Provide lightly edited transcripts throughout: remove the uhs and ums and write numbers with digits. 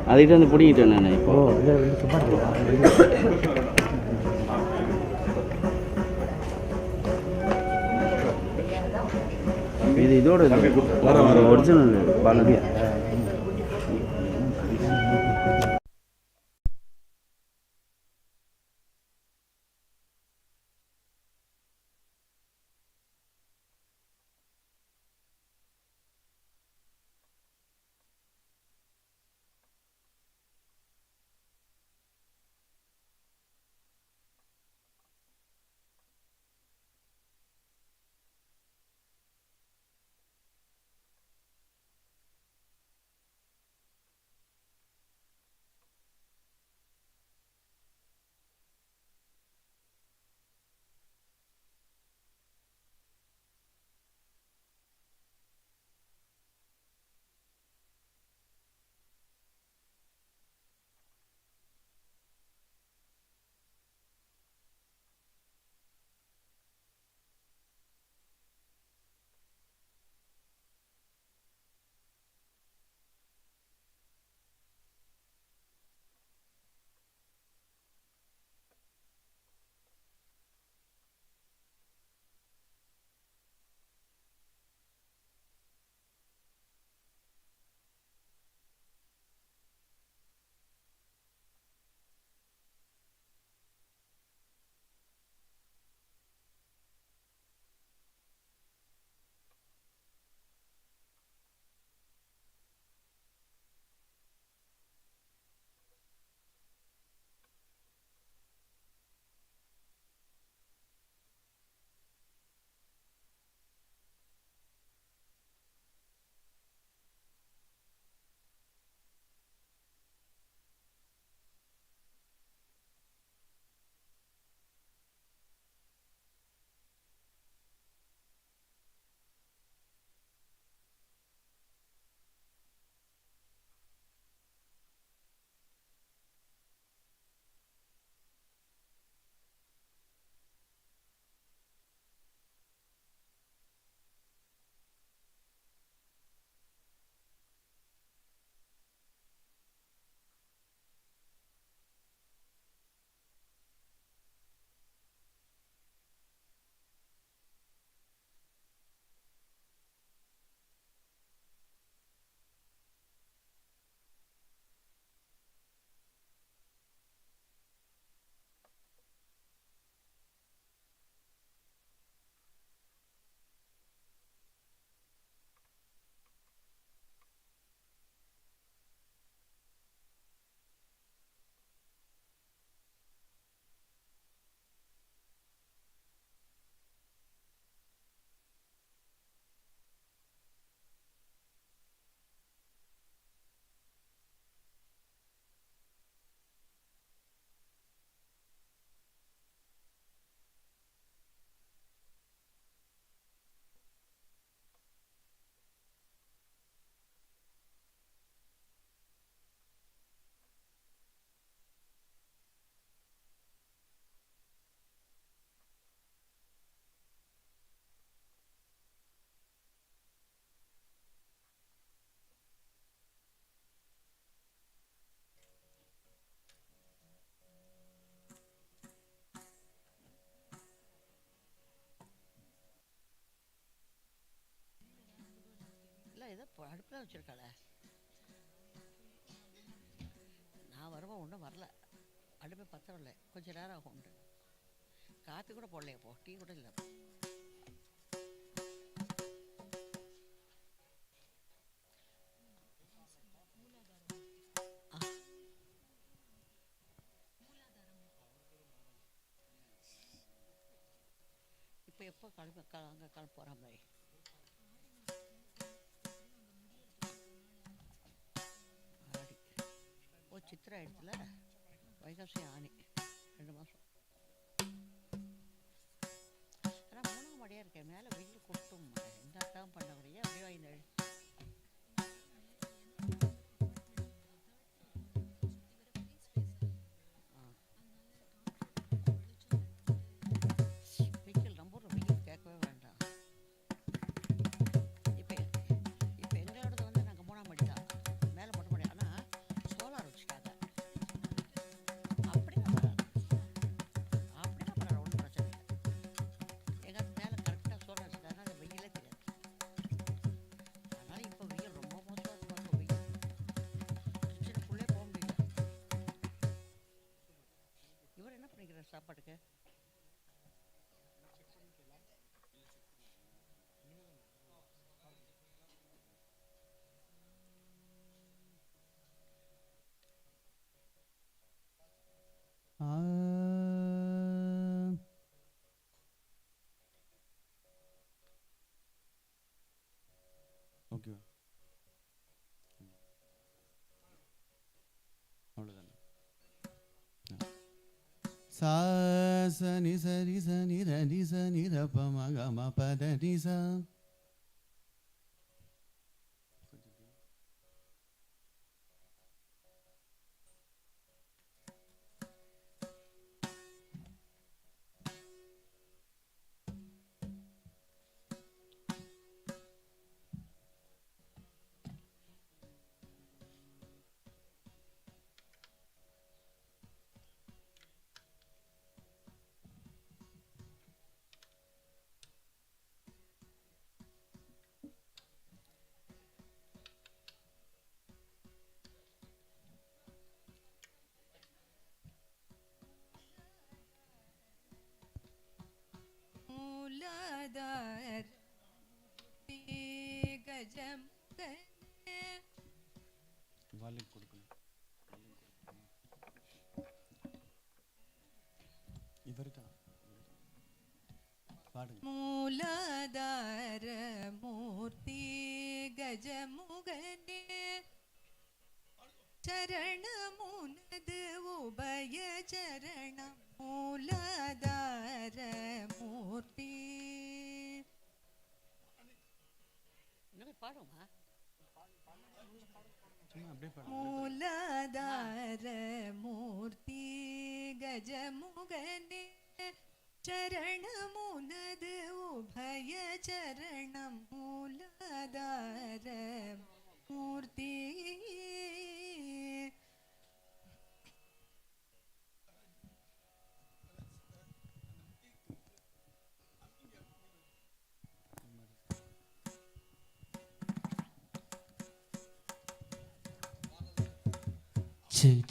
அதுக்கிட்ட வந்து பிடிக்கிட்டேன் நான் இப்போ. இது இதோட ஒரிஜினல் பாலவி. ஏதோ அடுப்பில் வச்சுருக்காள. நான் வருவேன், ஒன்றும் வரல. அடுப்பை பற்றவில்லை, கொஞ்சம் நேரம் ஆகும். உண்டு காப்பி கூட போடலையே, போ டீ கூட இல்லை. இப்போ எப்போ அங்கே கிளம்ப போகிற மாதிரி? சித்திரை ஆயிடுச்சுல, வைகாசி ஆனி 2 மாதம். ஆனால் 3ஆம் மாடியாக இருக்கேன், மேலே வெயில் கொட்டும். எந்த அர்த்தம் பண்ண முடியாது, அப்படியே வாங்கி வெயில் ரொம்ப வெயில் கேட்கவே வேண்டாம். இப்போ எங்களோடது வந்து நாங்கள் 3ஆம் மாடி தான், மேலே மட்டும் sa sa ni sa ri sa ni ra pa ma ga ma pa da ni sa. கஜம் வால்யூம் கொடுக்கணும். இவருக்கா பாடுங்க. மூலாதார மூர்த்தி கஜமுகனே சரணமுனது உபய சரணம் மூலாதார மூர்த்தி. இன்னும் பாடுமா? சும்மா அப்படியே பாடுங்க. மூலாதார மூர்த்தி கஜமுகனே சரணமுனது உபய சரணம் மூலாதார மூர்த்தி.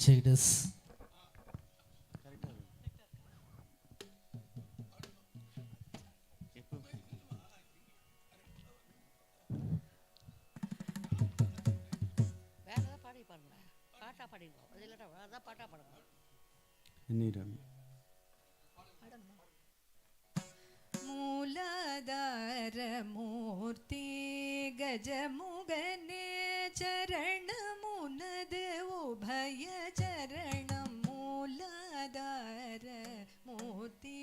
Check this. வேற ஏதாவது பாடி பாருங்க. பாட்டா பாடிடுவோம். அது இல்லைடா அதான் பாட்டா பாடுங்க. மூலாதார மூர்த்தி கஜமுகனே சரணமுனது உபய சரணம் மூலாதார மூர்த்தி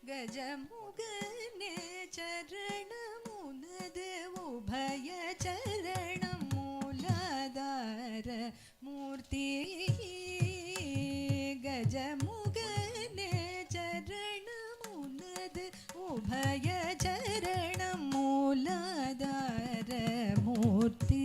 கஜமுகனே சரணமுனது உபய சரணம் மூலாதார மூர்த்தி கஜமுகனே சரணமுனது உபய சரணம் மூலாதார மூர்த்தி.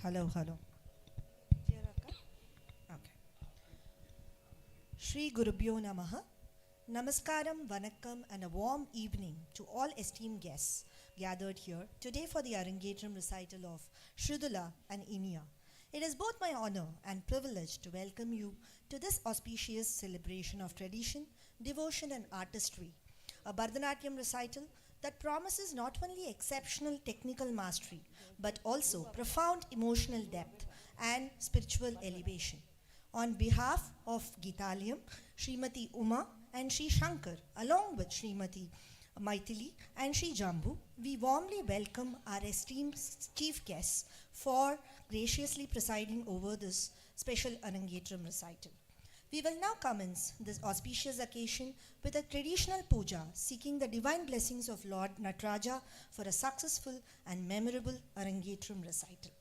Hello. Okay. Shri Gurubhyo Namaha. Namaskaram, Vanakkam, and a warm evening to all esteemed guests gathered here today for the Arangetram recital of Shridula and Inia. It is both my honor and privilege to welcome you to this auspicious celebration of tradition, devotion, and artistry, a Bharatanatyam recital that promises not only exceptional technical mastery but also profound emotional depth and spiritual elevation. On behalf of GEETHALAYam, Srimati Uma and Sri Shankar, along with Srimati Maithili and Sri Jambu, we warmly welcome our esteemed chief guests for graciously presiding over this special Arangetram recital. We will now commence this auspicious occasion with a traditional puja, seeking the divine blessings of Lord Nataraja for a successful and memorable Arangetram recital.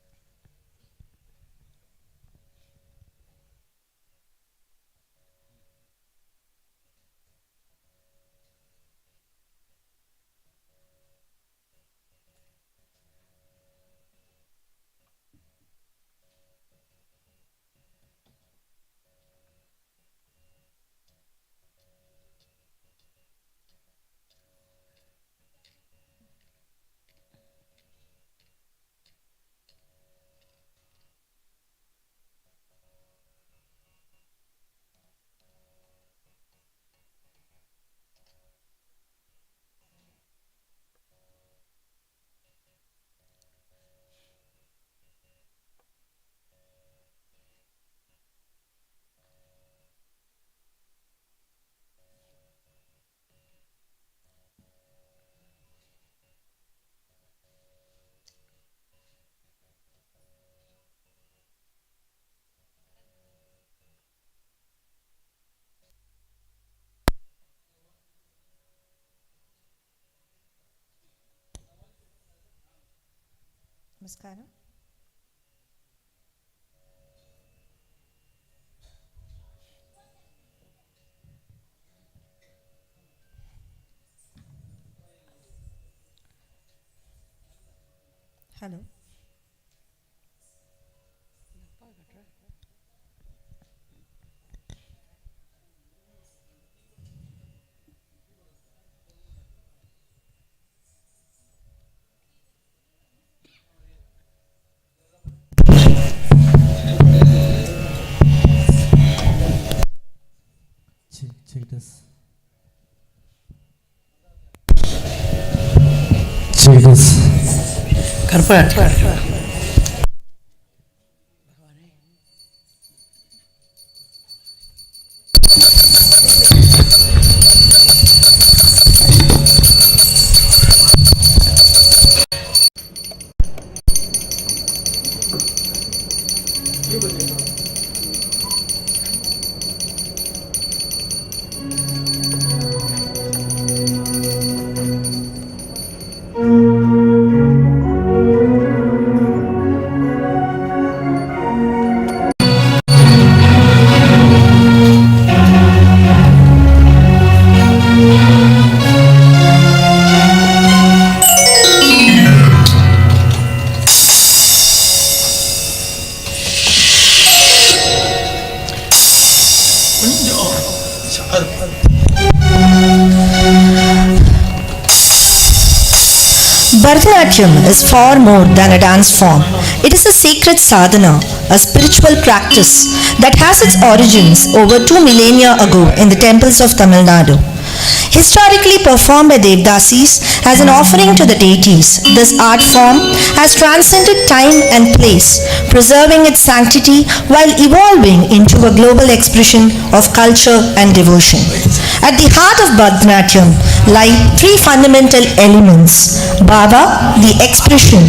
Namaskaram. Hello. Check this. Check this. Bharatanatyam is far more than a dance form. It is a sacred sadhana, a spiritual practice that has its origins over 2 millennia ago in the temples of Tamil Nadu. Historically performed by Devdasis as an offering to the deities, this art form has transcended time and place, preserving its sanctity while evolving into a global expression of culture and devotion. At the heart of Bharatanatyam lie 3 fundamental elements: bhava, the expression,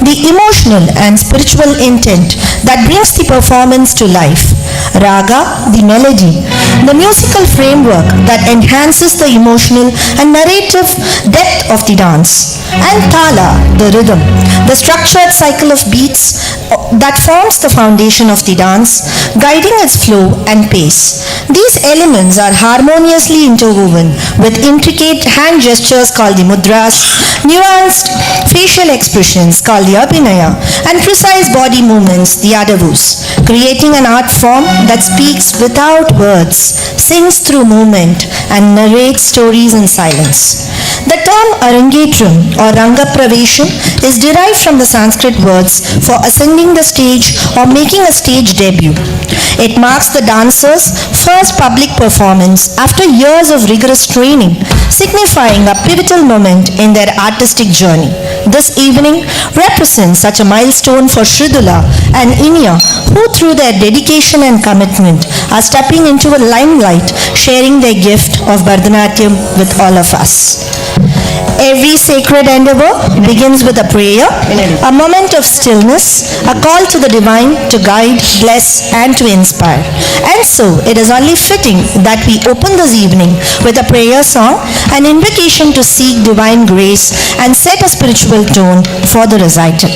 the emotional and spiritual intent that brings the performance to life, Raga, the melody, the musical framework that enhances the emotional and narrative depth of the dance, and Tala, the rhythm, the structured cycle of beats that forms the foundation of the dance, guiding its flow and pace. These elements are harmoniously interwoven with intricate hand gestures called the mudras, nuanced facial expressions called the abhinaya, and precise body movements, the adavus, creating an art form that speaks without words, sings through movement, and narrates stories in silence. The term Arangetram or Ranga Pravesham is derived from the Sanskrit words for ascending the stage or making a stage debut. It marks the dancer's first public performance after years of rigorous training, signifying a pivotal moment in their artistic journey. This evening represents such a milestone for Shridula and Inia, who through their dedication and commitment are stepping into a limelight, sharing their gift of Bharatanatyam with all of us. Every sacred endeavor begins with a prayer, a moment of stillness, a call to the divine to guide, bless, and to inspire. And so, it is only fitting that we open this evening with a prayer song, an invocation to seek divine grace and set a spiritual tone for the recital.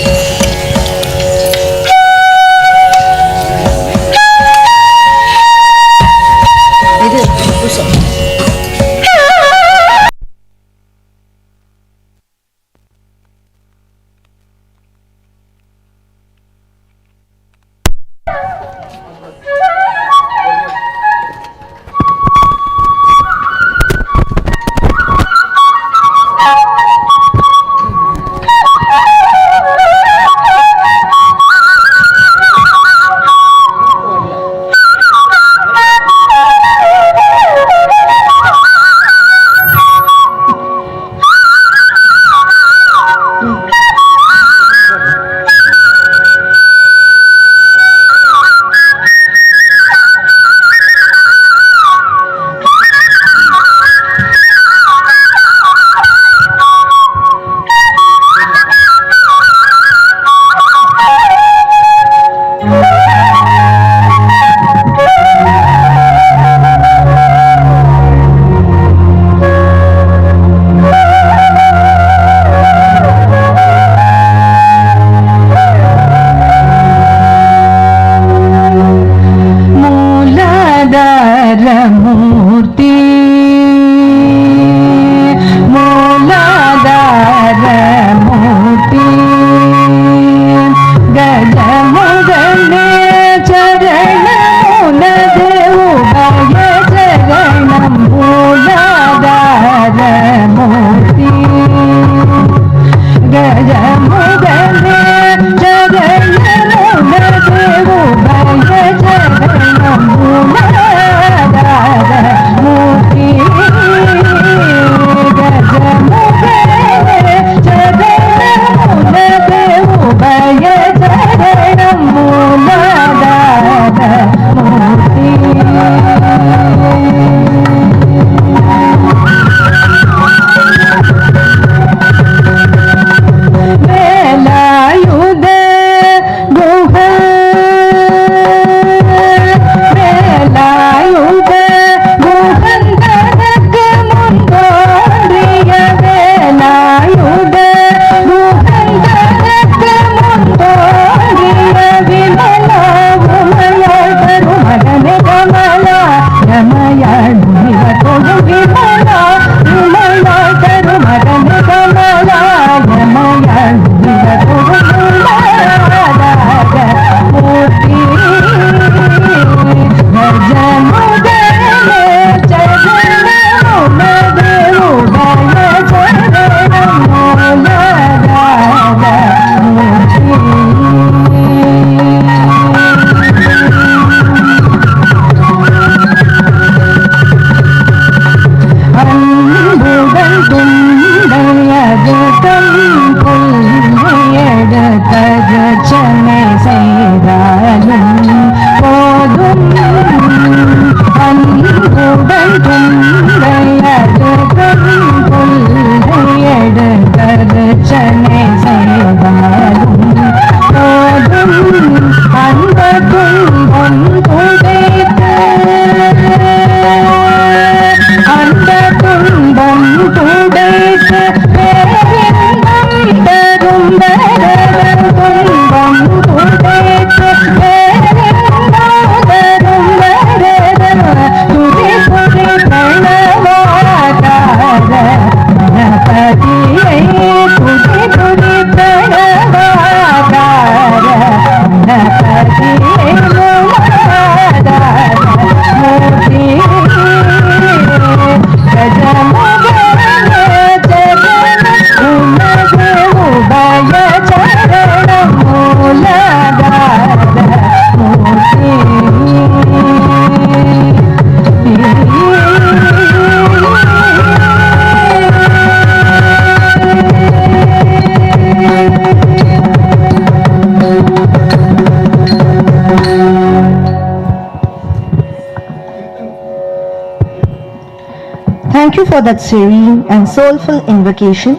Thank you for that serene and soulful invocation.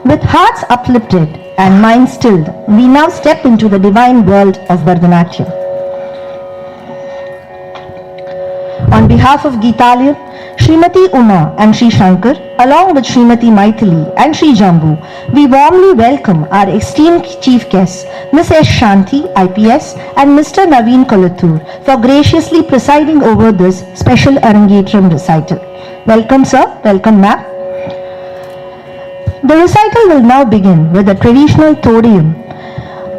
With hearts uplifted and minds stilled, we now step into the divine world of Bharatanatyam. On behalf of GEETHALAYam, Srimati Uma and Sri Shankar, along with Srimati Maithili and Sri Jambu, we warmly welcome our esteemed chief guests, Ms. S. Shanti, IPS, and Mr. Naveen Kolathur, for graciously presiding over this special Arangetram recital. Welcome, sir. Welcome, ma'am. The recital will now begin with the traditional Thodiam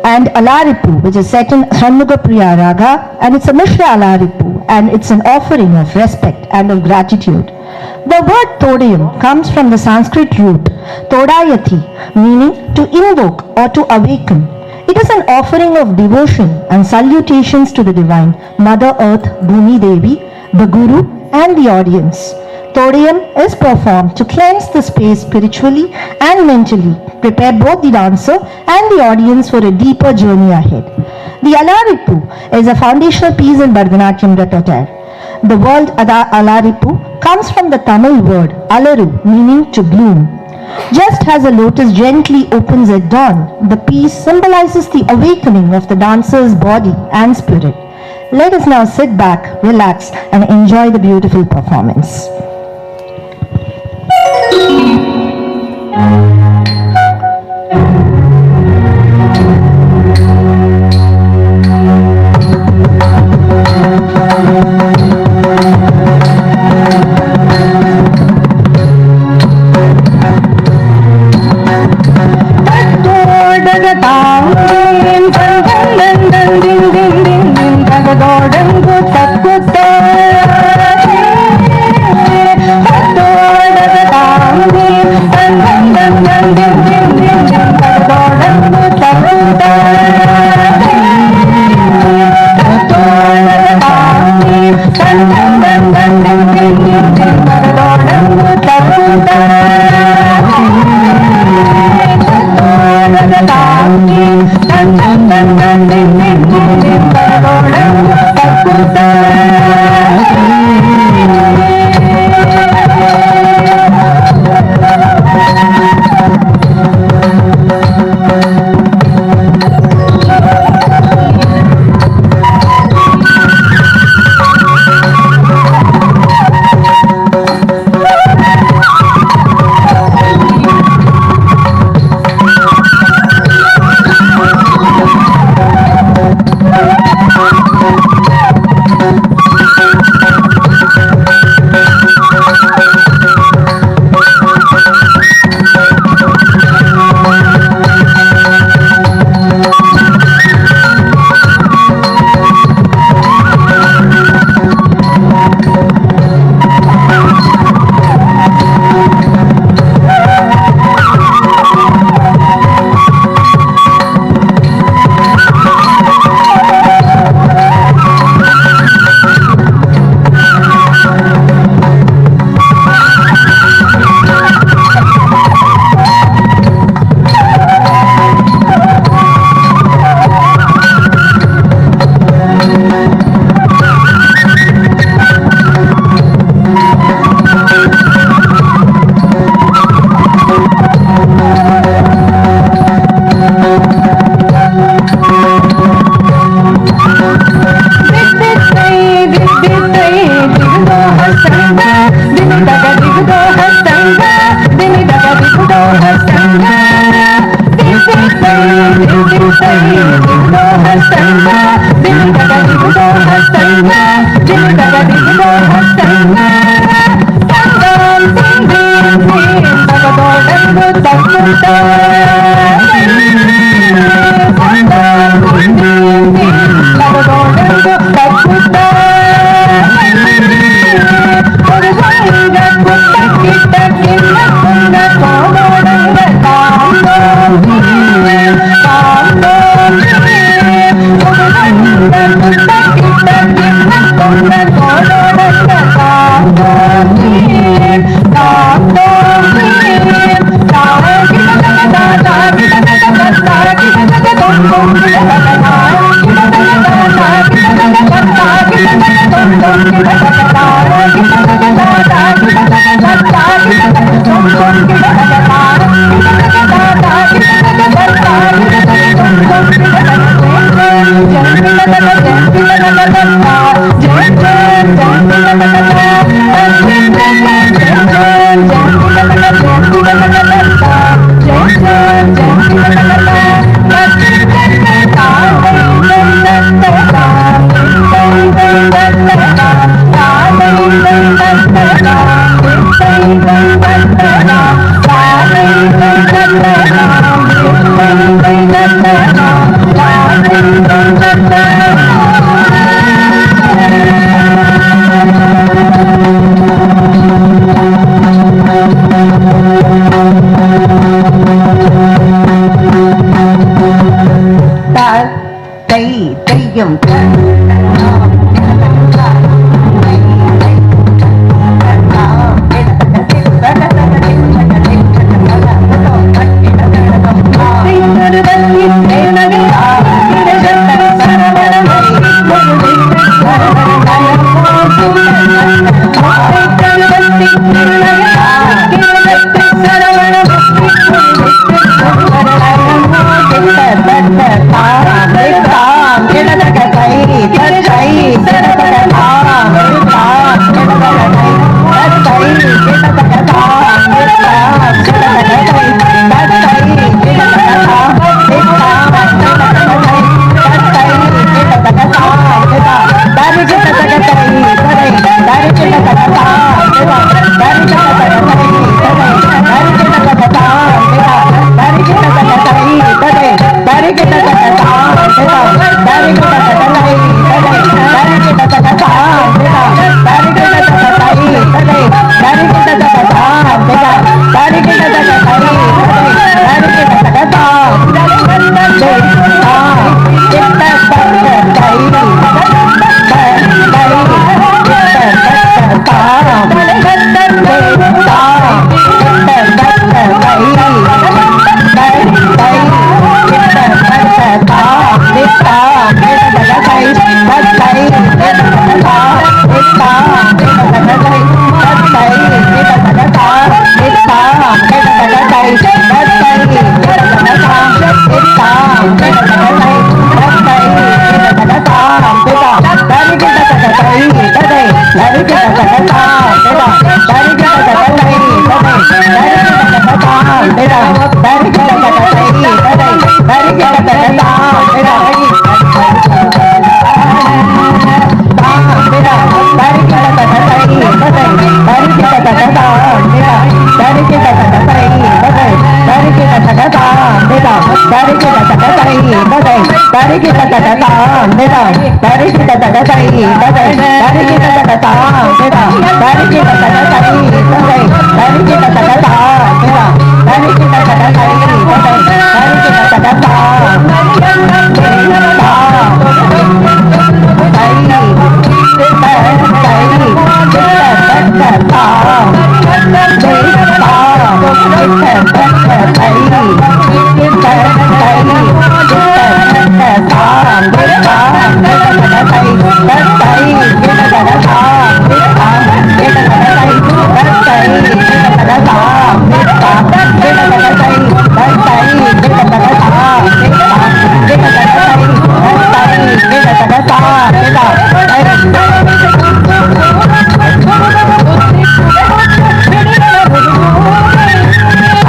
and Allaripu, which is set in Shanmugapriya Raga, and it's a Mishra Allaripu, and it's an offering of respect and of gratitude. The word Thodiam comes from the Sanskrit root Todayati, meaning to invoke or to awaken. It is an offering of devotion and salutations to the divine, Mother Earth, Bhumi Devi, the Guru, and the audience. Thodiam is performed to cleanse the space spiritually and mentally, prepare both the dancer and the audience for a deeper journey ahead. The Allaripu is a foundational piece in Bharatanatyam repertoire. The word Allaripu comes from the Tamil word Alaru, meaning to bloom. Just as a lotus gently opens at dawn, the piece symbolizes the awakening of the dancer's body and spirit. Let us now sit back, relax, and enjoy the beautiful performance. Thank you.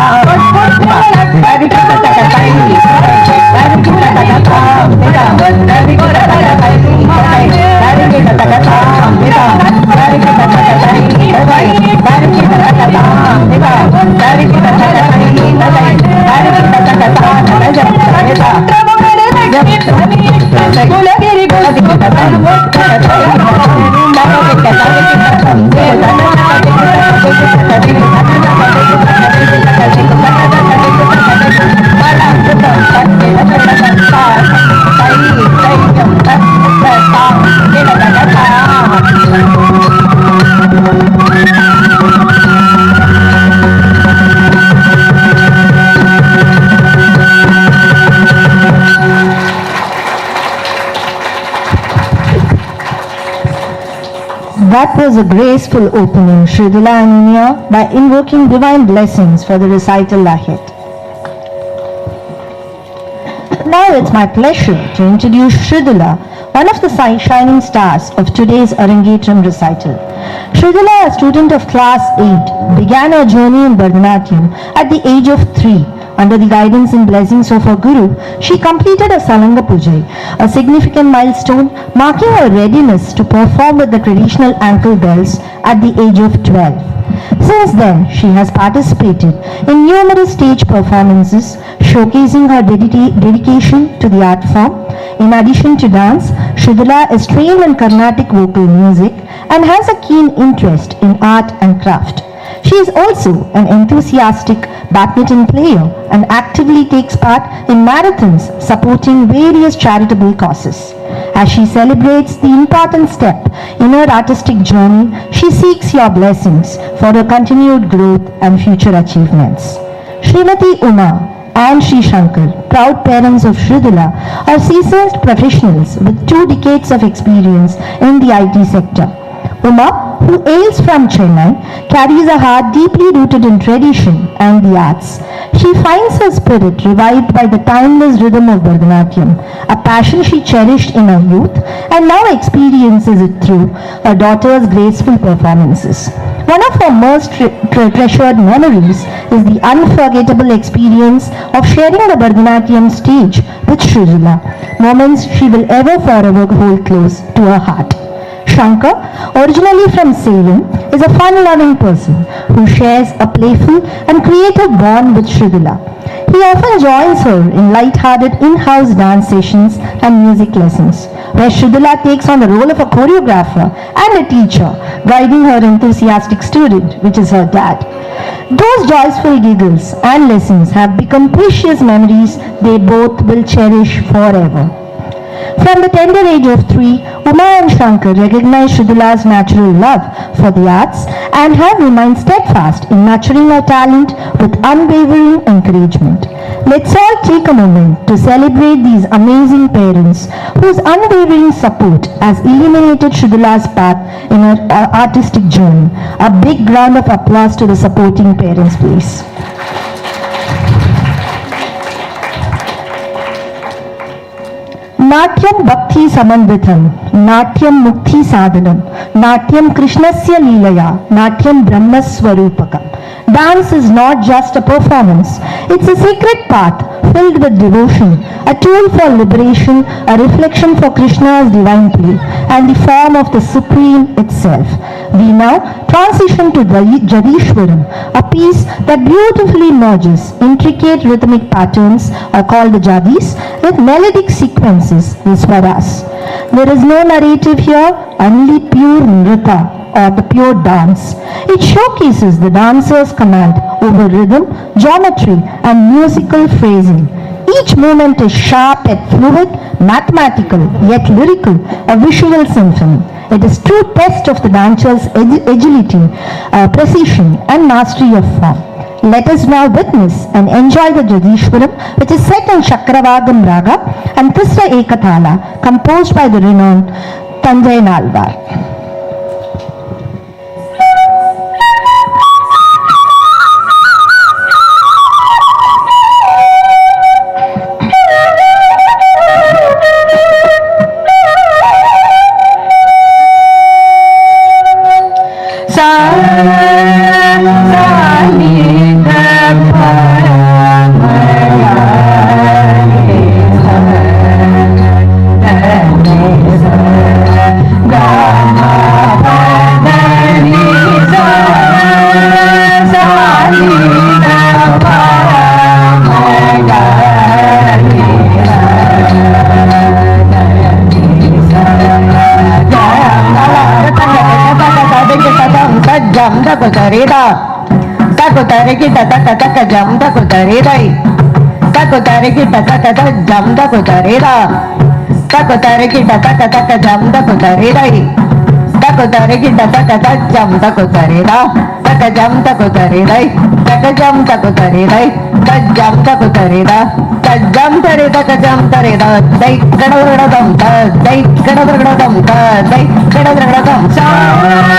Ah That was a graceful opening, Shridula and Inia, by invoking divine blessings for the recital ahead. Now it's my pleasure to introduce Shridula, one of the shining stars of today's Arangetram recital. Shridula, a student of class 8, began her journey in Bharatanatyam at the age of 3. Under the guidance and blessings of her guru, she completed a Salanga Pujai, a significant milestone marking her readiness to perform with the traditional ankle bells at the age of 12. Since then, she has participated in numerous stage performances, showcasing her dedication to the art form. In addition to dance, Shridula is trained in Carnatic vocal music and has a keen interest in art and craft. She is also an enthusiastic badminton player and actively takes part in marathons supporting various charitable causes. As she celebrates the important step in her artistic journey, she seeks your blessings for her continued growth and future achievements. Srimati Uma and Sri Shankar, proud parents of Shridula, are seasoned professionals with 2 decades of experience in the IT sector. Uma, who hails from Chennai, carries a heart deeply rooted in tradition and the arts. She finds her spirit revived by the timeless rhythm of Bharatanatyam, a passion she cherished in her youth and now experiences it through her daughter's graceful performances. One of her most treasured memories is the unforgettable experience of sharing the Bharatanatyam stage with Shridula, moments she will ever forever hold close to her heart. Shankar, originally from Salem, is a fun-loving person who shares a playful and creative bond with Shridula. He often joins her in light-hearted in-house dance sessions and music lessons, where Shridula takes on the role of a choreographer and a teacher, guiding her enthusiastic student, which is her dad. Those joyful giggles and lessons have become precious memories they both will cherish forever. From the tender age of 3, Uma and Shankar recognized Shridula's natural love for the arts and have remained steadfast in nurturing her talent with unwavering encouragement. Let's all take a moment to celebrate these amazing parents whose unwavering support has illuminated Shridula's path in her artistic journey. A big round of applause to the supporting parents, please. Natyam Bhakti Samandritam, Natyam Mukti Sadhanam, Natyam Krishnasya Leelaya, Natyam Brahma Swarupakam. Dance is not just a performance, it's a sacred path filled with devotion, a tool for liberation, a reflection for Krishna's divine play, and the form of the Supreme itself. We now transition to Jatiswaram, a piece that beautifully merges intricate rhythmic patterns called the Jadis with melodic sequences, the Swaras. There is no narrative here, only pure nrita or the pure dance. It showcases the dancer's command over rhythm, geometry and musical phrasing. Each movement is sharp yet fluid, mathematical yet lyrical, a visual symphony. It is true test of the dancer's agility, precision and mastery of form. Let us now witness and enjoy the Jatiswaram, which is set in Chakravagam Raga and Tisra Ekathala, composed by the renowned Tanjai Nalvar. Takutarikita taka jam takutarirai. Takutarikita taka jam takutarira. Takutarikita taka jam takutarirai. Takutarikita taka jam takutarira. Taka jam takutarirai. Taka jam takutarirai. Tajam takutarira. Tajam tarita kajam tarira. Dai kadavradam ta. Dai kadavradam ta. Dai kadavradam sa.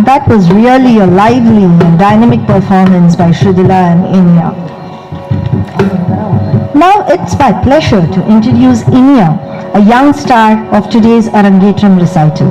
That was really a lively and dynamic performance by Shridula and Inia. Now it's my pleasure to introduce Inia, a young star of today's Arangetram recital.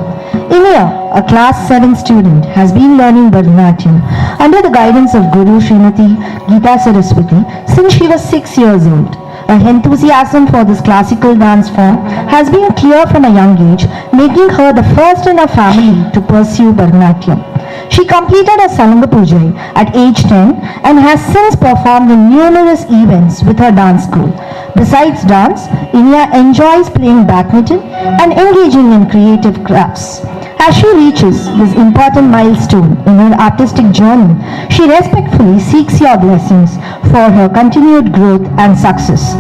Inia, a class 7 student, has been learning Bharatanatyam under the guidance of Guru Srimati Geeta Saraswati since she was 6 years old. Her enthusiasm for this classical dance form has been clear from a young age, making her the first in her family to pursue Bharatanatyam. She completed her Salanga Pujai at age 10 and has since performed in numerous events with her dance school. Besides dance, Inia enjoys playing badminton and engaging in creative crafts. As she reaches this important milestone in her artistic journey, she respectfully seeks your blessings for her continued growth and success.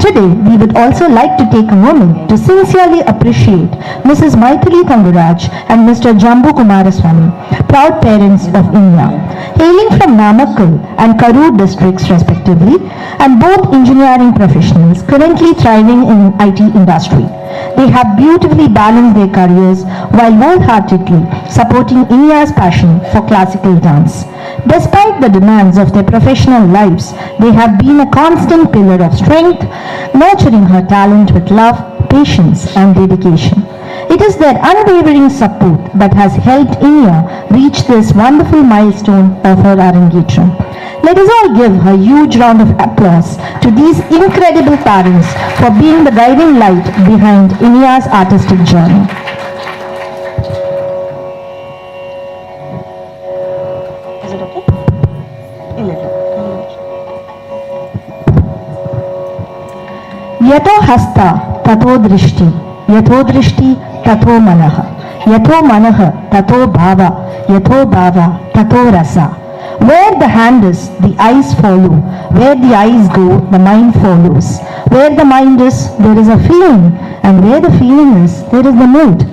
Today, we would also like to take a moment to sincerely appreciate Mrs. Maithili Tanguraj and Mr. Jambu Kumaraswamy, proud parents of Inia, hailing from Namakkal and Karur districts respectively, and both engineering professionals currently thriving in IT industry. They have beautifully balanced their careers while wholeheartedly supporting Inia's passion for classical dance. Despite the demands of their professional lives, they have been a constant pillar of strength, nurturing her talent with love, patience, and dedication. It is their unwavering support that has helped Inia reach this wonderful milestone of her Arangetram. Let us all give a huge round of applause to these incredible parents for being the guiding light behind Inia's artistic journey. Is it okay? Yato hasta tato drishti, yato drishti tato manaha, yato manaha tato bhava, yato bhava tato rasa. Where the hand is, the eyes follow. Where the eyes go, the mind follows. Where the mind is, there is a feeling. And where the feeling is, there is the mood.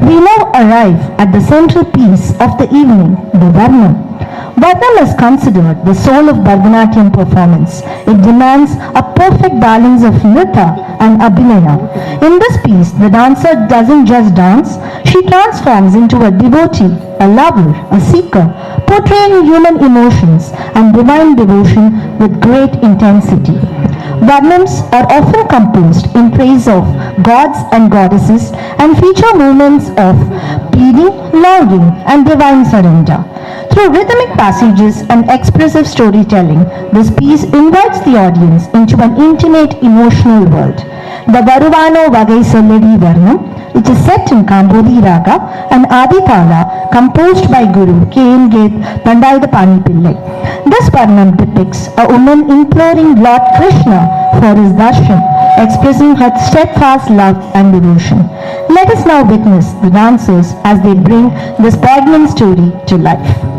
We now arrive at the central piece of the evening, the Varnam. Varnam is considered the soul of Bharatanatyam performance. It demands a perfect balance of nritya and abhinaya. In this piece, the dancer doesn't just dance, she transforms into a devotee, a lover, a seeker, portraying human emotions and divine devotion with great intensity. Varnams are often composed in praise of gods and goddesses and feature movements of pleading, longing, and divine surrender. Through rhythmic passages and expressive storytelling, this piece invites the audience into an intimate emotional world. The Varuvano Vagai Solladi Varnam, which is set in Kambodi Raga and Adithala, composed by Guru K.M. Thandayudapani Pillai. This Varnam depicts a woman imploring Lord Krishna for his darshan, expressing her steadfast love and devotion. Let us now witness the dancers as they bring this poignant story to life.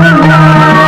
Thank you.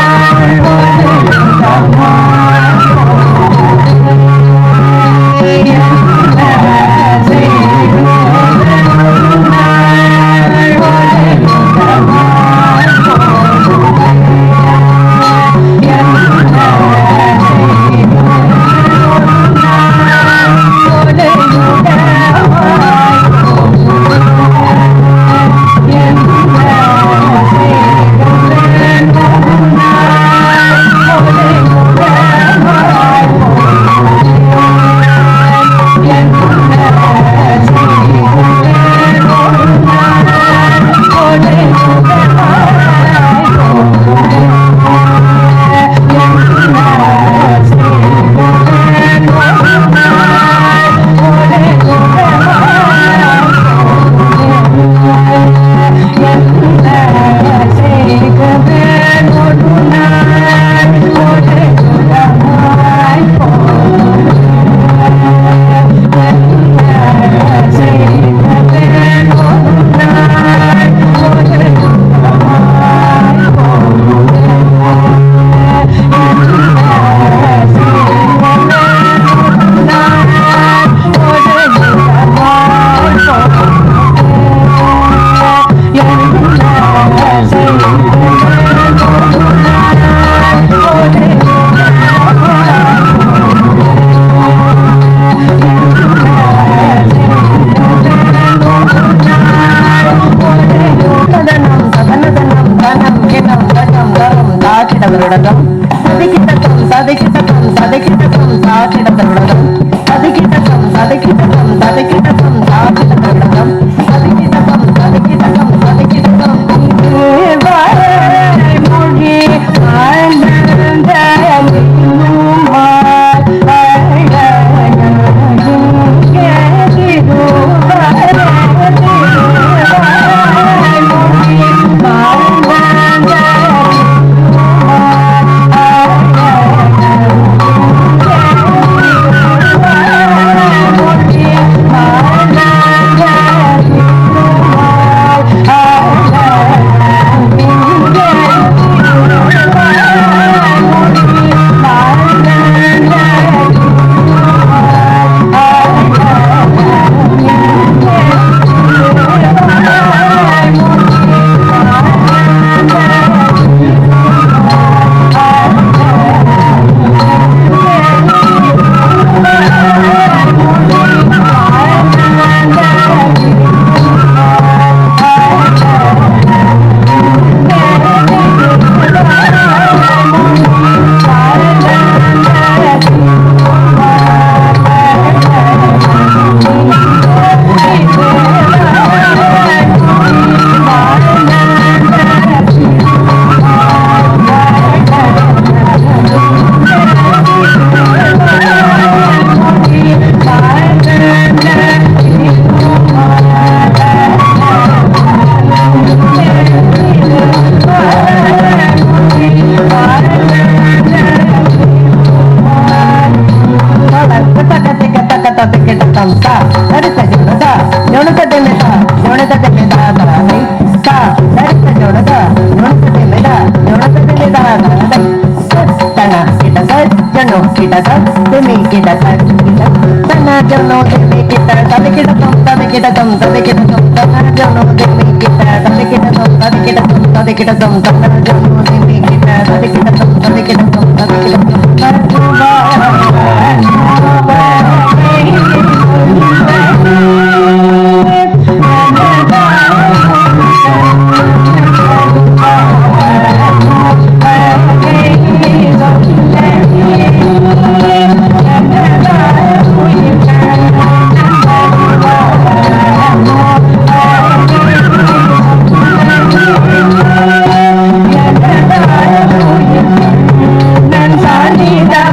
தருடகம் சதிக்கிட்டகம் சதிக்கிட்டகம் சதிக்கிட்டகம் சாத்திடதருடகம் சதிக்கிட்டகம் சதிக்கிட்டகம் சதிக்கிட்டகம் சாத்திடதருடகம் சதிக்கிட்டகம் சதிக்கிட்டகம் சதிக்கிட்டகம் மொழி ஆனந்த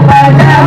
Padam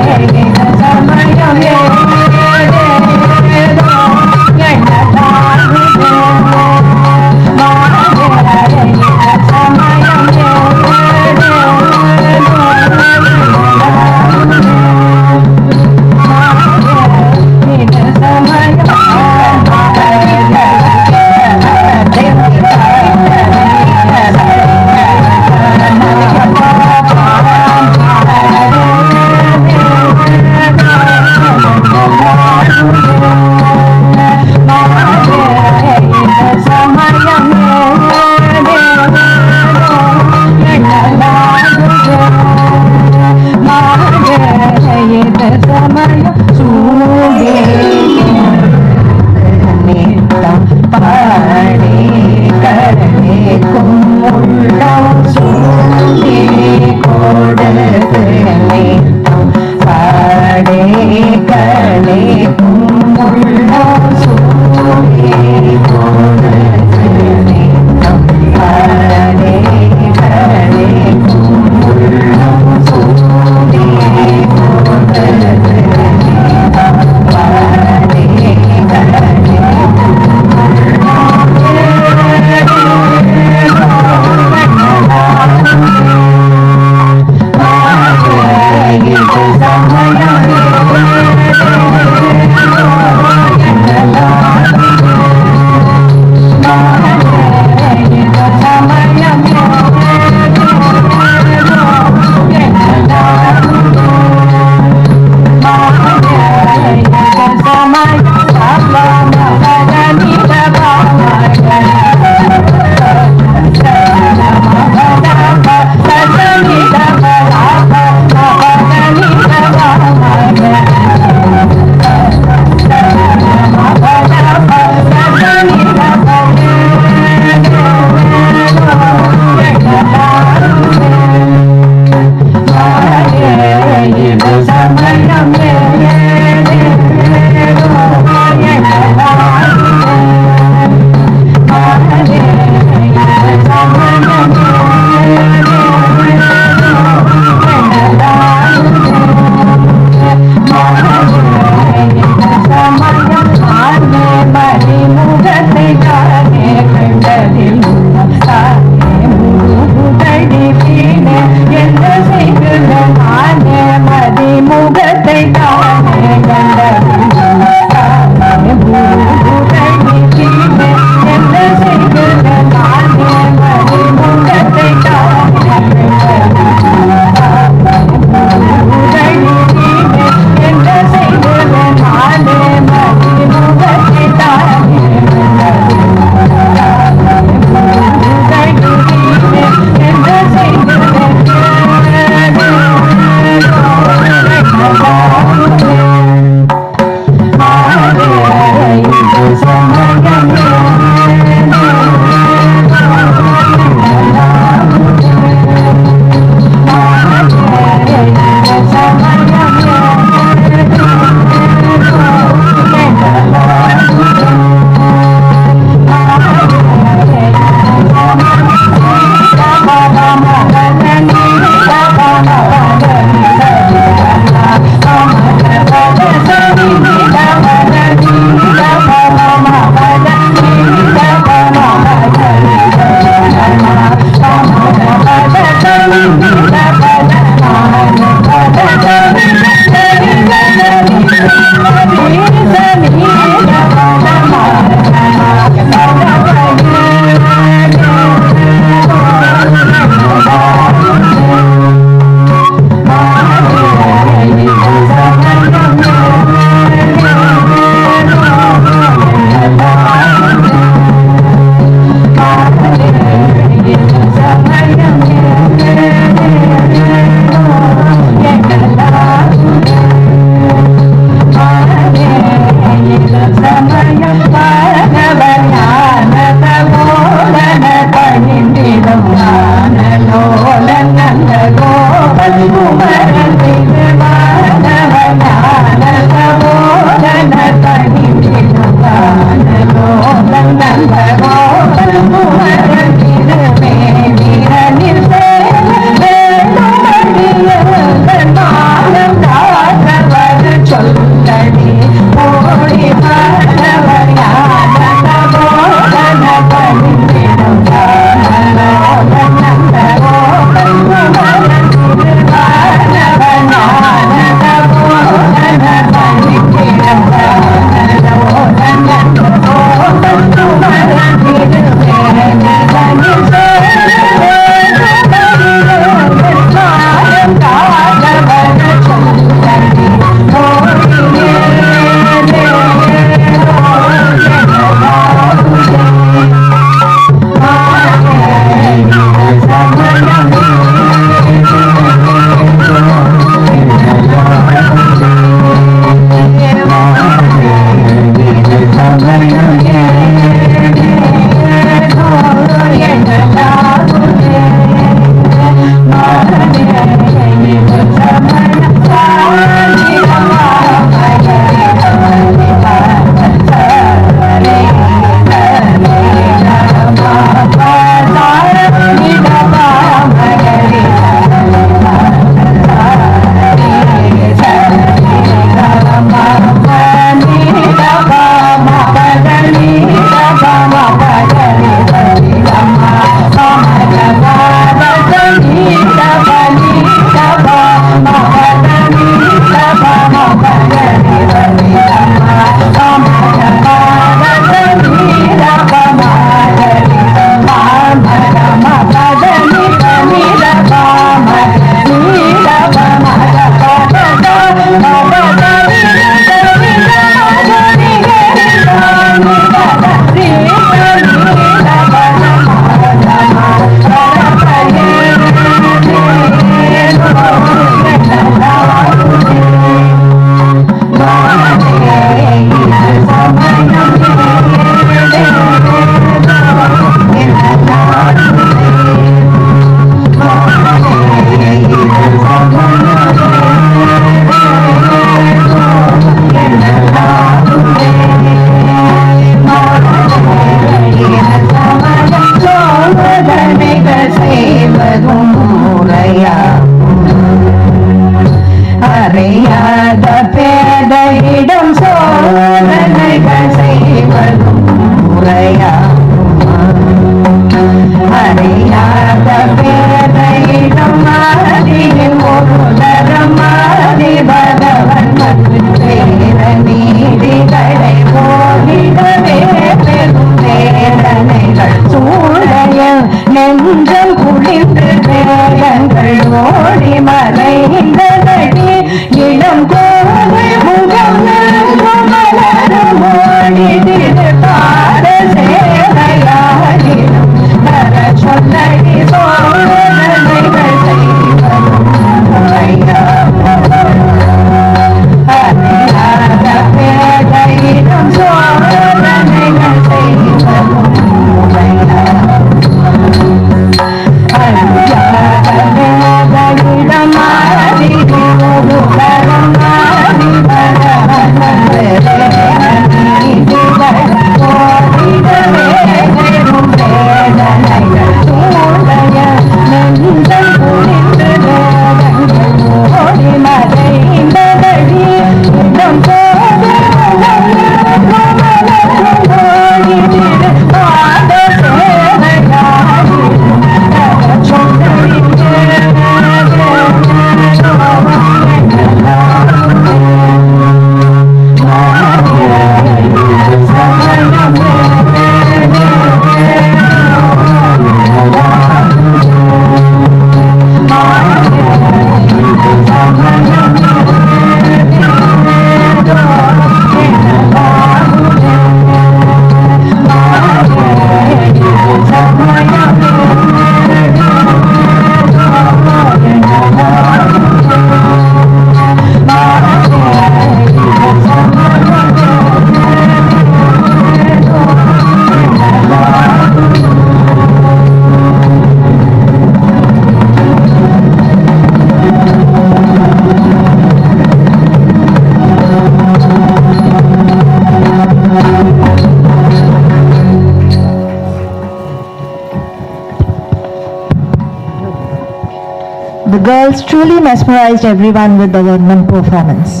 the girls truly mesmerized everyone with the Varnam performance.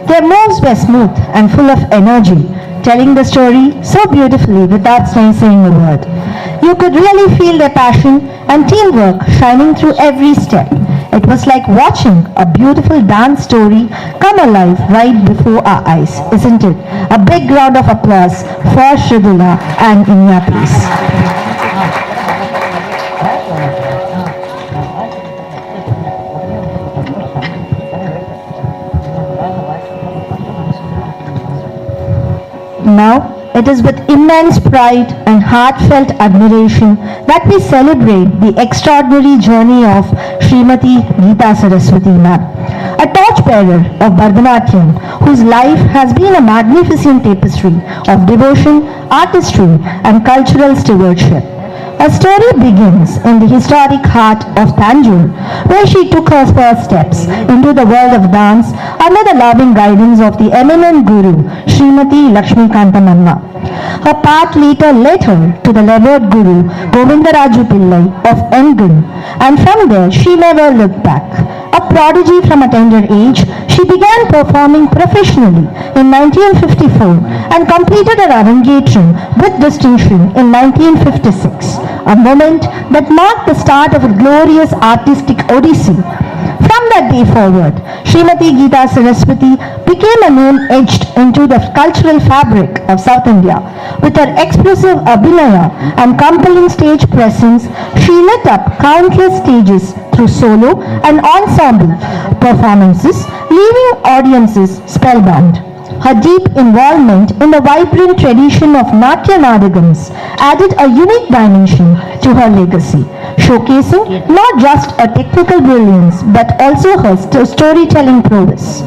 Their moves were smooth and full of energy, telling the story so beautifully without saying a word. You could really feel their passion and teamwork shining through every step. It was like watching a beautiful dance story come alive right before our eyes, isn't it? A big round of applause for Shridula and Inia, please. Now, it is with immense pride and heartfelt admiration that we celebrate the extraordinary journey of Srimati Geetha Saraswati ma'am, a torchbearer of Bharatanatyam whose life has been a magnificent tapestry of devotion, artistry and cultural stewardship. Her story begins in the historic heart of Tanjore, where she took her first steps into the world of dance under the loving guidance of the eminent guru, Srimati Lakshmikantam Amma. Her path later led her to the revered guru, Govindaraju Pillai of Engun, and from there she never looked back. A prodigy from a tender age, she began performing professionally in 1954 and completed her Arangetram with distinction in 1956, a moment that marked the start of a glorious artistic odyssey. From that day forward, Srimati Geetha Saraswati became a name etched into the cultural fabric of South India. With her expressive abhinaya and compelling stage presence, she lit up countless stages through solo and ensemble performances, leaving audiences spellbound. Her deep involvement in the vibrant tradition of Natya Nadagams added a unique dimension to her legacy, showcasing not just a technical brilliance but also her storytelling prowess.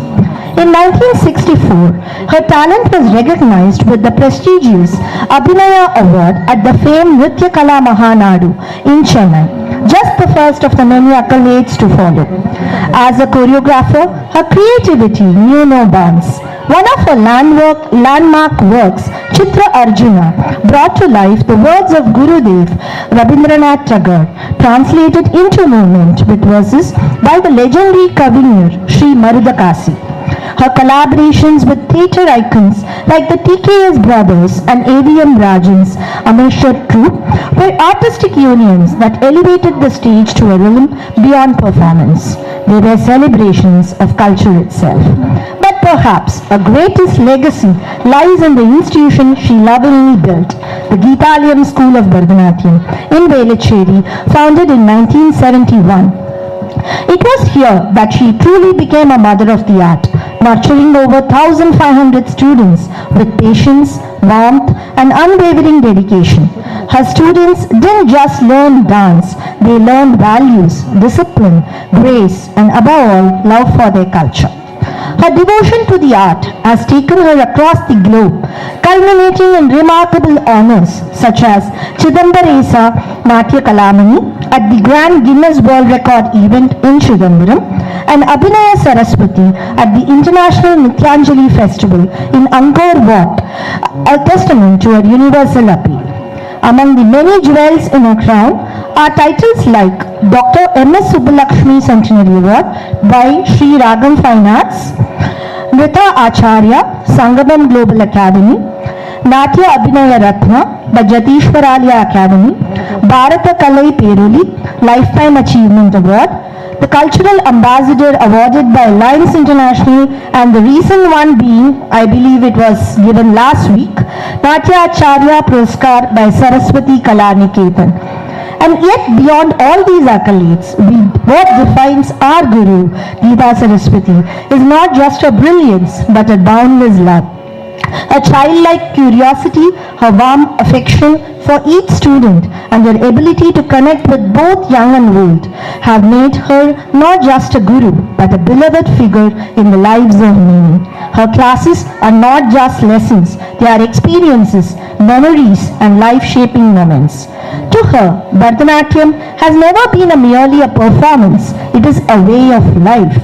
In 1964, her talent was recognized with the prestigious Abhinaya Award at the famed Nritya Kala Mahanadu in Chennai, just the first of the many accolades to follow. As a choreographer, her creativity knew no bounds. One of her landmark works, Chitra Arjuna, brought to life the words of Gurudev Rabindranath Tagore, translated into movement with verses by the legendary Kavinir Sri Marudakasi. Her collaborations with theatre icons like the TKS Brothers and AVM Rajan's Ameshwar Troupe were artistic unions that elevated the stage to a realm beyond performance. They were celebrations of culture itself. But perhaps her greatest legacy lies in the institution she lovingly built, the GEETHALAYam School of Bharatanatyam in Velachery, founded in 1971. It was here that she truly became a mother of the art, nurturing over 1,500 students with patience, warmth, and unwavering dedication. Her students didn't just learn dance, they learned values, discipline, grace, and above all, love for their culture. Her devotion to the art has taken her across the globe, culminating in remarkable honors such as Chidambaresa Natya Kalamani at the Grand Guinness World Record event in Chidambaram and Abhinaya Saraswati at the International Nityanjali Festival in Angkor Wat, a testament to her universal appeal. Among the many jewels in her crown are titles like Dr. M.S. Subbulakshmi Centenary Award by Sri Ragam Fine Arts, Nrita Acharya, Sangamam Global Academy, Natya Abhinaya Ratna by Jatiswaram Academy, Bharata Kalai Peruli Lifetime Achievement Award, the Cultural Ambassador awarded by Alliance International, and the recent one being, I believe it was given last week, Natya Acharya Puraskar by Saraswati Kalaniketan. And yet beyond all these accolades, what defines our Guru, Geetha Saraswati, is not just her brilliance but a boundless love. A childlike curiosity, her warm affection for each student and her ability to connect with both young and old have made her not just a guru but a beloved figure in the lives of many. Her classes are not just lessons, they are experiences, memories and life-shaping moments. To her, Bharatanatyam has never been merely a performance, it is a way of life,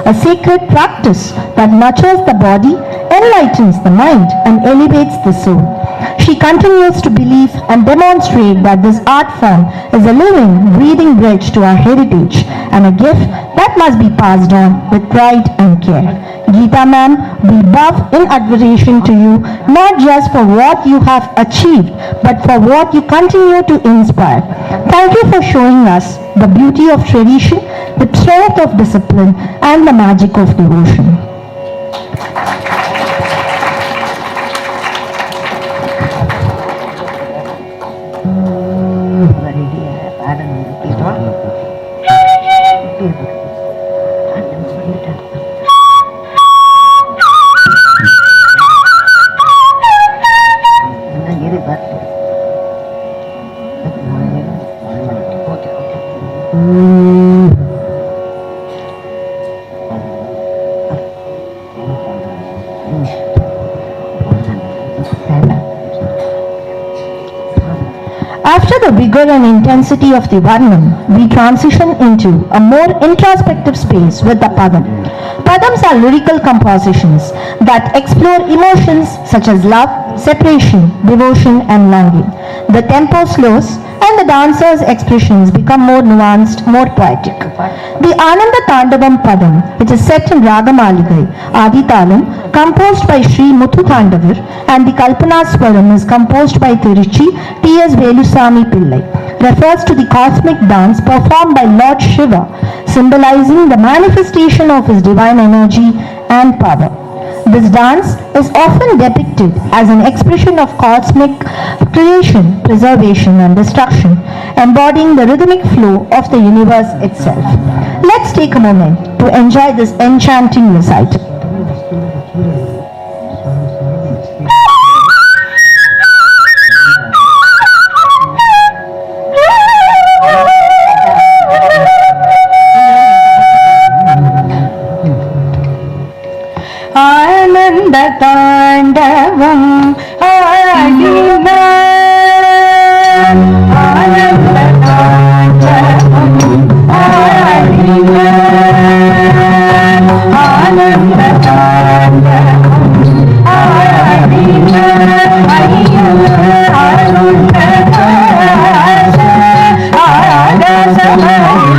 a sacred practice that nurtures the body, enlightens the mind and elevates the soul. She continues to believe and demonstrate that this art form is a living, breathing bridge to our heritage and a gift that that must be passed on with pride and care. Geeta ma'am, we bow in admiration to you, not just for what you have achieved, but for what you continue to inspire. Thank you for showing us the beauty of tradition, the strength of discipline, and the magic of devotion. After the vigor and intensity of the Varnam, we transition into a more introspective space with the Padam. Padams are lyrical compositions that explore emotions such as love, separation, devotion, and longing. The tempo slows and the dancer's expressions become more nuanced, more poetic. The Ananda Padam, which is set in Raga Maligai, Aditalam, composed by Sri Muthamizh, and the Kalpana Swaram is composed by Tiruchi T.S. Velusamy Pillai, refers to the cosmic dance performed by Lord Shiva, symbolizing the manifestation of his divine energy and power. This dance is often depicted as an expression of cosmic creation, preservation, and destruction, embodying the rhythmic flow of the universe itself. Let's take a moment to enjoy this enchanting recital. தாண்டவம் ஆடினார் ஆனந்த தாண்டவம் ஆடினார் ஆனந்த தாண்டவம் ஆடினார் ஐயா அருண்ட ஆனந்த தாண்டவம்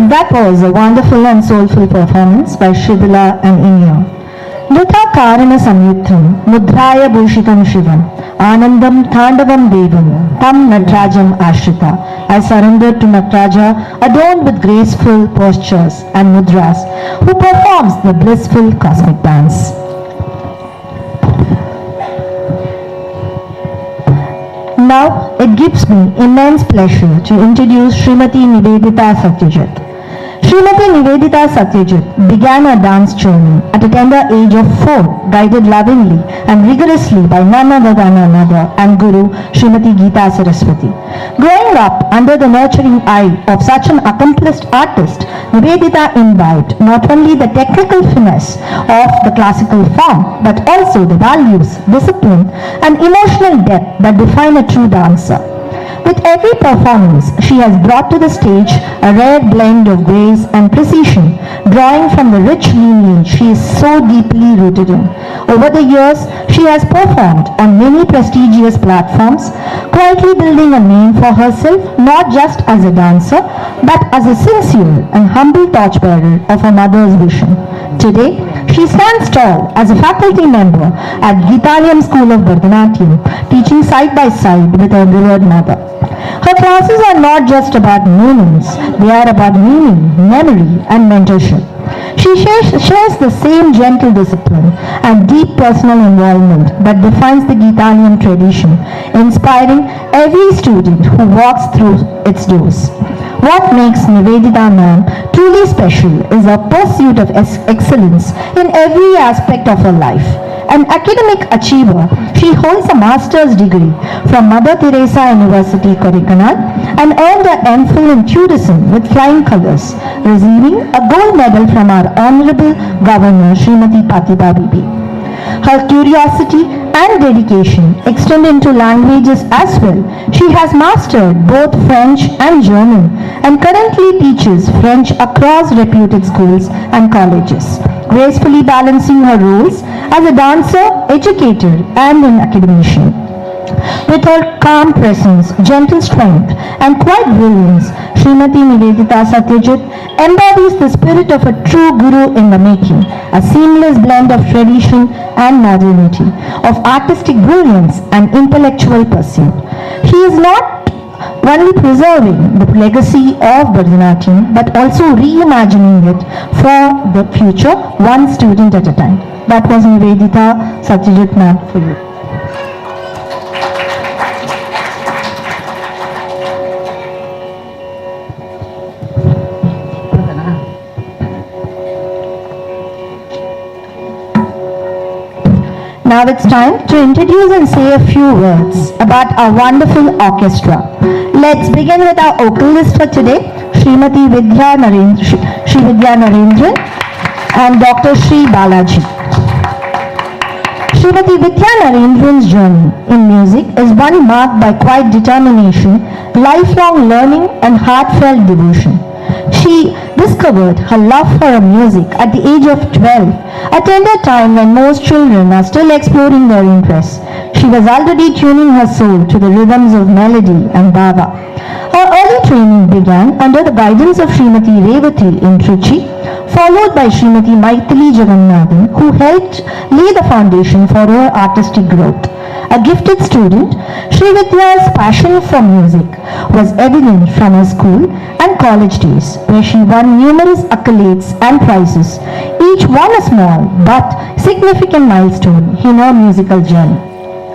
That was a wonderful and soulful performance by Shridula and Inia. Nutha Karana Samyuktam Mudraya Bhushitam Shivam Anandam Thandavam Devam Tam Natrajam Ashrita. I surrendered to Natraja, adorned with graceful postures and mudras, who performs the blissful cosmic dance. Now it gives me immense pleasure to introduce Srimati Nivedita Satyajit. Srimati Nivedita Satyajit began her dance journey at a tender age of 4, guided lovingly and rigorously by none other than her mother and guru, Srimati Geeta Saraswati. Growing up under the nurturing eye of such an accomplished artist, Nivedita imbibed not only the technical finesse of the classical form, but also the values, discipline, and emotional depth that define a true dancer. With every performance, she has brought to the stage a rare blend of grace and precision, drawing from the rich lineage she is so deeply rooted in. Over the years, she has performed on many prestigious platforms, quietly building a name for herself not just as a dancer, but as a sincere and humble torchbearer of her mother's vision. Today, she stands tall as a faculty member at GEETHALAYam School of Bharatanatyam, teaching side by side with her revered mother. Her classes are not just about movements, they are about meaning, memory, and mentorship. She shares the same gentle discipline and deep personal involvement that defines the GEETHALAYam tradition, inspiring every student who walks through its doors. What makes Nivedita ma'am truly special is her pursuit of excellence in every aspect of her life. An academic achiever, she holds a master's degree from Mother Teresa University, Kodaikanal, and earned an MPhil in tourism with flying colours, receiving a gold medal from our Honourable Governor, Srimati Patiba Bibi. Her curiosity and dedication extend into languages as well. She has mastered both French and German and currently teaches French across reputed schools and colleges, gracefully balancing her roles as a dancer, educator, and an academician. With her calm presence, gentle strength, and quiet brilliance, Srimati Nivedita Satyajit embodies the spirit of a true guru in the making, a seamless blend of tradition and modernity, of artistic brilliance and intellectual pursuit. She is not only preserving the legacy of Bharatanatyam, but also reimagining it for the future, one student at a time. That was Nivedita Satyajit ma'am for you. Now it's time to introduce and say a few words about our wonderful orchestra. Let's begin with our vocalist for today, Srimati Vidya Narendran and Dr. Sri Balaji. Srimati Vidya Narendran's journey in music is one marked by quiet determination, lifelong learning, and heartfelt devotion. She discovered her love for her music at the age of 12, a tender time when most children are still exploring their interests. She was already tuning her soul to the rhythms of melody and bhava. Her early training began under the guidance of Srimati Revati in Trichy, followed by Srimati Maithili Jagannathan, who helped lay the foundation for her artistic growth. A gifted student, Sri Vidya's passion for music was evident from her school and college days, where she won numerous accolades and prizes, each one a small but significant milestone in her musical journey.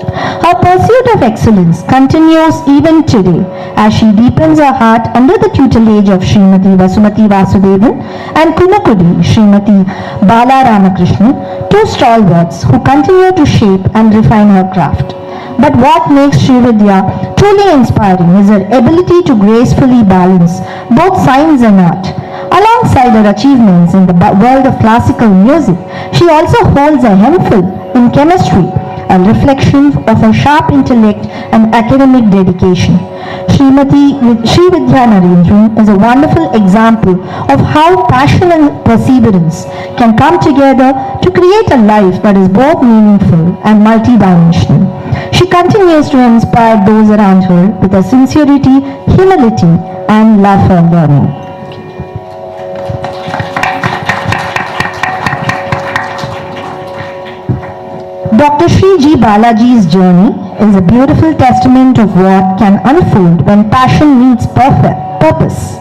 Her pursuit of excellence continues even today as she deepens her heart under the tutelage of Srimati Vasumati Vasudevan and Kunakudi Srimati Bala Ramakrishnan, two stalwarts who continue to shape and refine her craft. But what makes Sri Vidya truly inspiring is her ability to gracefully balance both science and art. Alongside her achievements in the world of classical music, she also holds a MPhil in chemistry, a reflection of her sharp intellect and academic dedication. Sri Vidya Narendran is a wonderful example of how passion and perseverance can come together to create a life that is both meaningful and multidimensional. She continues to inspire those around her with her sincerity, humility, and love for learning. Dr. Sri G. Balaji's journey is a beautiful testament of what can unfold when passion meets purpose.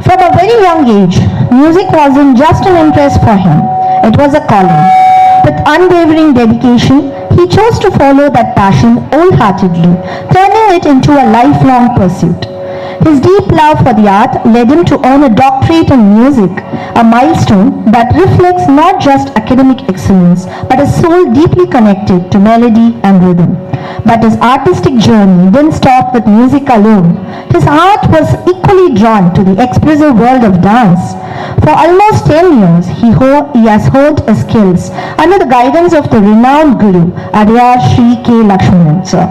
From a very young age, music wasn't just an interest for him, it was a calling. With unwavering dedication, he chose to follow that passion wholeheartedly, turning it into a lifelong pursuit. His deep love for the art led him to earn a doctorate in music, a milestone that reflects not just academic excellence, but a soul deeply connected to melody and rhythm. But his artistic journey didn't stop with music alone. His heart was equally drawn to the expressive world of dance. For almost 10 years, he has honed his skills under the guidance of the renowned Guru, Adyar Sri K. Lakshmanan sir,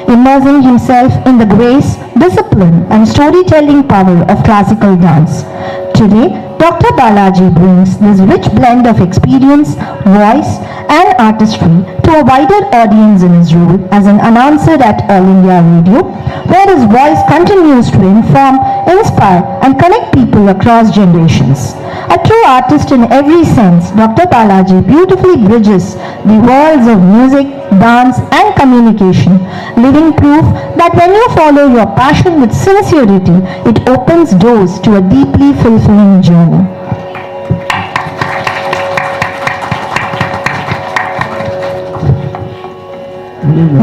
immersing himself in the grace, discipline and storytelling power of classical dance. Today, Dr. Balaji brings this rich blend of experience, voice and artistry to a wider audience in his role as an announcer at All India Radio, where his voice continues to inform, inspire and connect people across generations. A true artist in every sense, Dr. Balaji beautifully bridges the worlds of music, dance and communication, living proof that when you follow your passion with sincerity, it opens doors to a deeply fulfilling journey.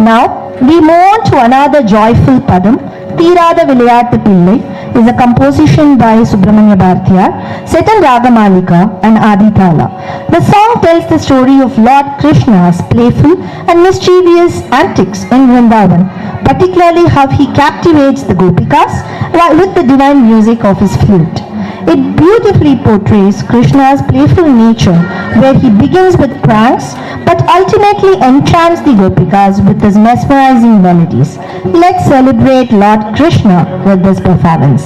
Now, we move on to another joyful Padam. Theerada Vilayattu Pillai is a composition by Subramanya Bharatiya, set in Ragamalika and Adithala. The song tells the story of Lord Krishna's playful and mischievous antics in Vrindavan, particularly how he captivates the Gopikas with the divine music of his flute. It beautifully portrays Krishna's playful nature, where he begins with pranks but ultimately enchants the Gopikas with his mesmerizing melodies. Let's celebrate Lord Krishna with this performance.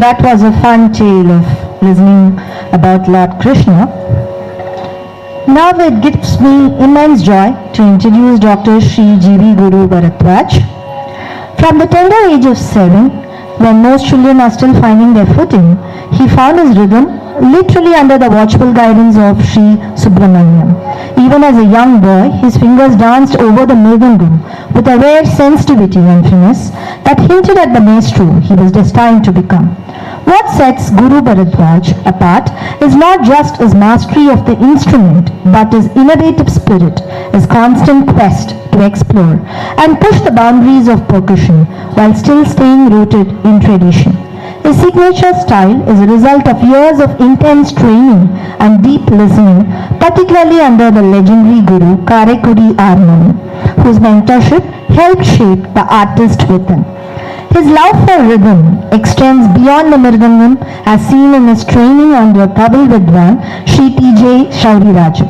That was a fun tale of listening about Lord Krishna. Now it gives me immense joy to introduce Dr. Sri G.V. Guru Bharatwaj. From the tender age of 7, when most children are still finding their footing, he found his rhythm literally under the watchful guidance of Sri Subramaniam. Even as a young boy, his fingers danced over the mridangam with a rare sensitivity and finesse that hinted at the maestro he was destined to become. What sets Guru Bharatwaj apart is not just his mastery of the instrument, but his innovative spirit, his constant quest to explore and push the boundaries of percussion while still staying rooted in tradition. His signature style is a result of years of intense training and deep listening, particularly under the legendary Guru Karaikudi Arnam, whose mentorship helped shape the artist within. His love for rhythm extends beyond the mridangam, as seen in his training under Kavi Vidwan Sri T.J. Shaurirajan,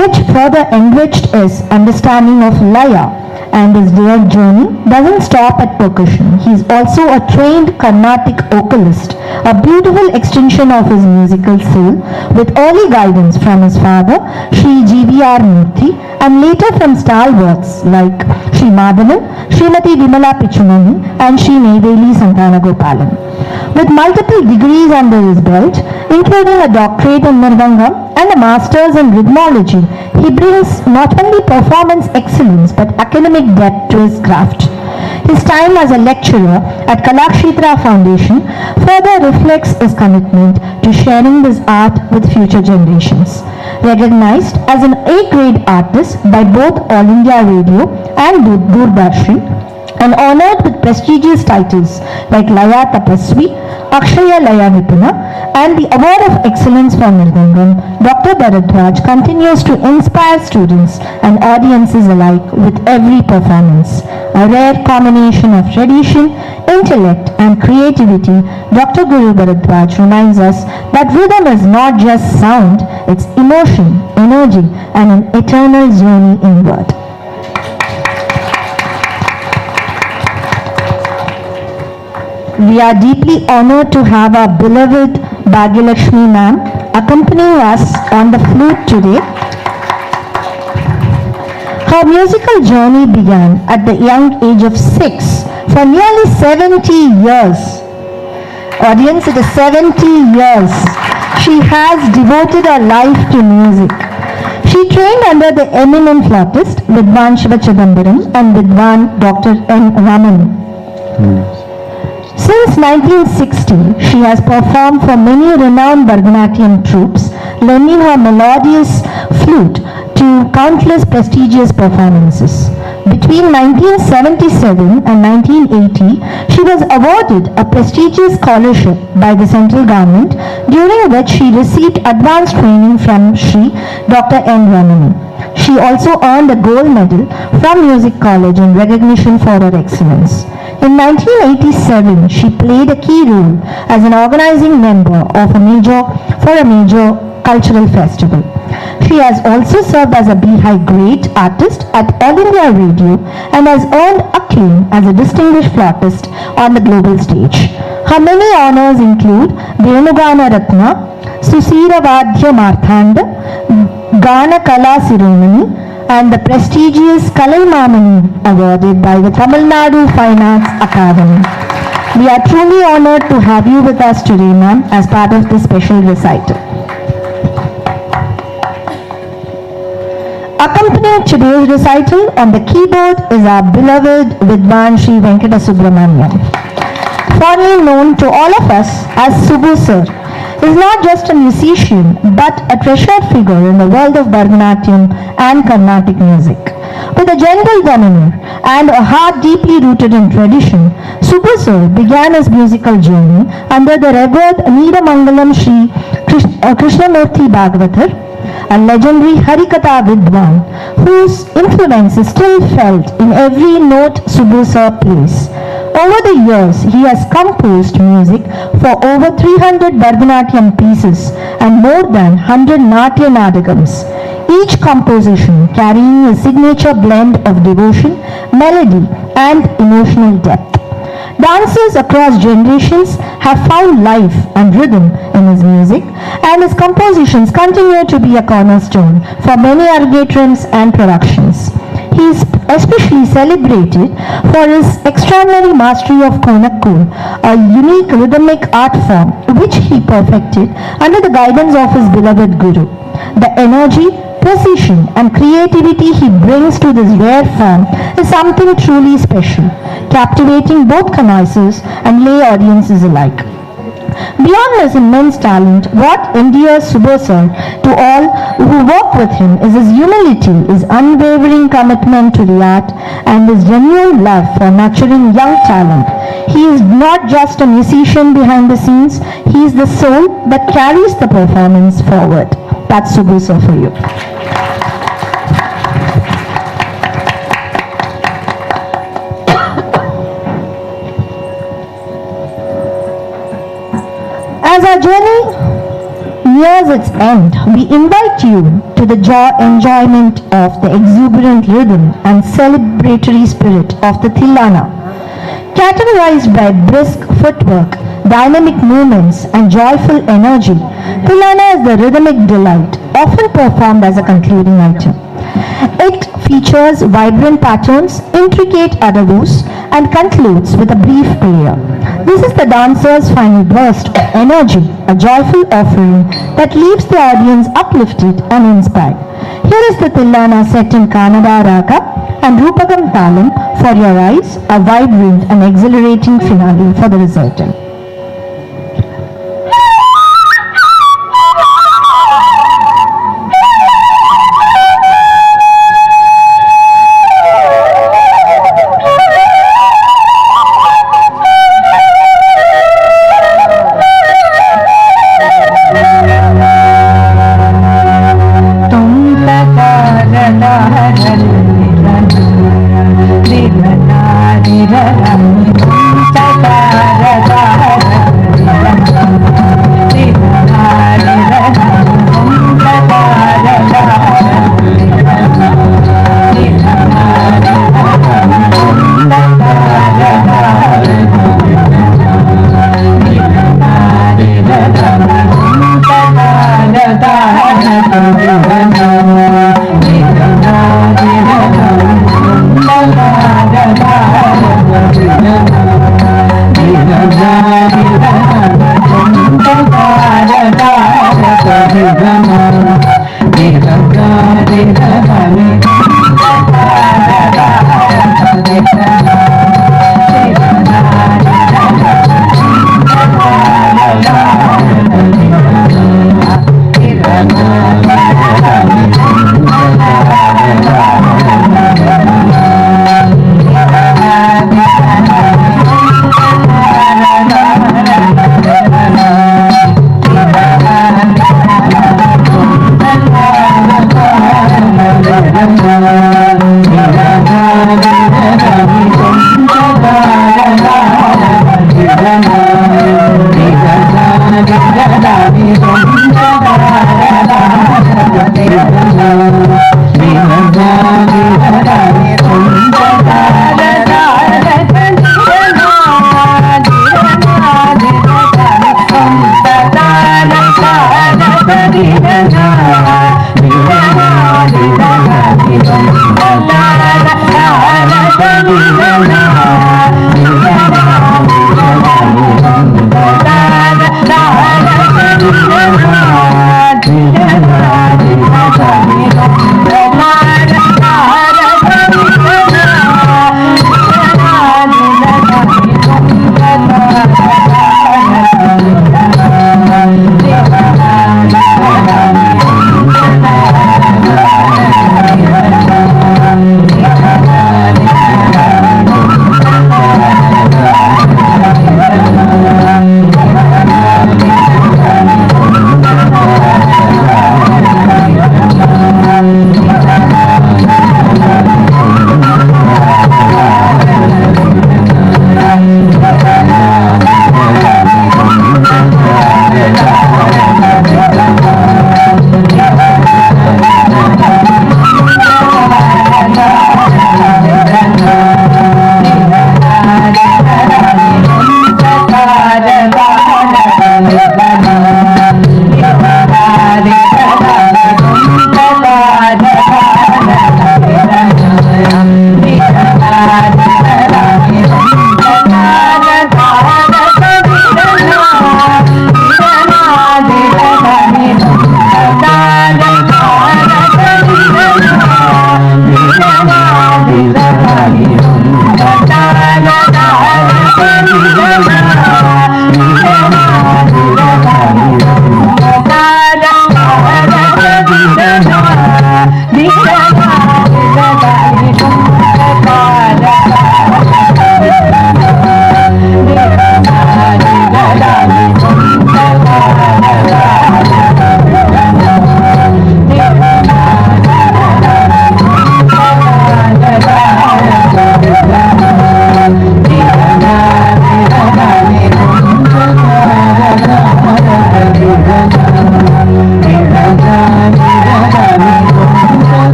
which further enriched his understanding of laya, and his direct journey doesn't stop at percussion. He is also a trained Carnatic vocalist, a beautiful extension of his musical soul, with early guidance from his father, Sri G.V.R. Murthy, and later from stalwarts like Sri Madhavan, Srimati Vimala Pichumani, and Sri Neyveli Santanagopalan. With multiple degrees under his belt, including a doctorate in Mridangam and a master's in rhythmology, he brings not only performance excellence but academic depth to his craft. His time as a lecturer at Kalakshetra Foundation further reflects his commitment to sharing this art with future generations. Recognized as an A-grade artist by both All India Radio and Doordarshan, and honored with prestigious titles like Laya Tapasvi, Akshaya Laya Nipuna, and the Award of Excellence for Mridangam, Dr. Bharatwaj continues to inspire students and audiences alike with every performance. A rare combination of tradition, intellect, and creativity, Dr. Guru Bharatwaj reminds us that rhythm is not just sound, it's emotion, energy, and an eternal journey inward. we are deeply honored to have our beloved Bhagyalakshmi ma'am accompanying us on the flute today. Her musical journey began at the young age of 6. For nearly 70 years, audience, it is 70 years, she has devoted her life to music. She trained under the eminent flautist Vidwan Shiva Chidambaram and Vidwan Dr. N. Raman. Since 1960, she has performed for many renowned Bharatanatyam troupes, lending her melodious flute to countless prestigious performances. Between 1977 and 1980, she was awarded a prestigious scholarship by the central government, during which she received advanced training from Sri Dr. N. Raman. She also earned a gold medal from Music College in recognition for her excellence. In 1987, she played a key role as an organizing member of a major cultural festival. She has also served as a Bihai Great Artist at All India Radio and has earned acclaim as a distinguished flautist on the global stage. Her many honors include Venugana Ratna, Susira Vadhya Marthanda, Gana Kala Siromani, and the prestigious Kalaiarangam awarded by the Tamil Nadu Fine Arts Academy. We are truly honored to have you with us today, ma'am, as part of this special recital. Accompanying today's recital on the keyboard is our beloved Vidwan Sri Venkata Subramaniam. Fondly known to all of us as Subbu Sir, is not just a musician but a treasured figure in the world of Bharatanatyam and Carnatic music. With a gentle demeanor and a heart deeply rooted in tradition, Subbu Sir began his musical journey under the revered Neeramangalam Sri Krishnamurti Bhagavatar, a legendary Harikatha Vidwan, whose influence is still felt in every note Subbu Sir plays. Over the years, he has composed music for over 300 Bharatanatyam pieces and more than 100 Natya Nadagams, each composition carrying a signature blend of devotion, melody, and emotional depth. Dancers across generations have found life and rhythm in his music, and his compositions continue to be a cornerstone for many Arangetrams and productions. He is especially celebrated for his extraordinary mastery of Konakku, a unique rhythmic art form which he perfected under the guidance of his beloved Guru. The energy, precision and creativity he brings to this rare form is something truly special, captivating both connoisseurs and lay audiences alike. Beyond his immense talent, what endears Subbu Sir to all who work with him is his humility, his unwavering commitment to the art, and his genuine love for nurturing young talent. He is not just a musician behind the scenes, he is the soul that carries the performance forward. That's Subbu Sir for you. As our journey nears its end, we invite you to the enjoyment of the exuberant rhythm and celebratory spirit of the Tilana. Categorized by brisk footwork, dynamic movements and joyful energy, Tilana is the rhythmic delight, often performed as a concluding item. It features vibrant patterns, intricate adavus, and concludes with a brief prayer. This is the dancer's final burst of energy, a joyful offering that leaves the audience uplifted and inspired. Here is the Tilana set in Kannada Raga and Rupagam Talam for your eyes, a vibrant and exhilarating finale for the recital. Ram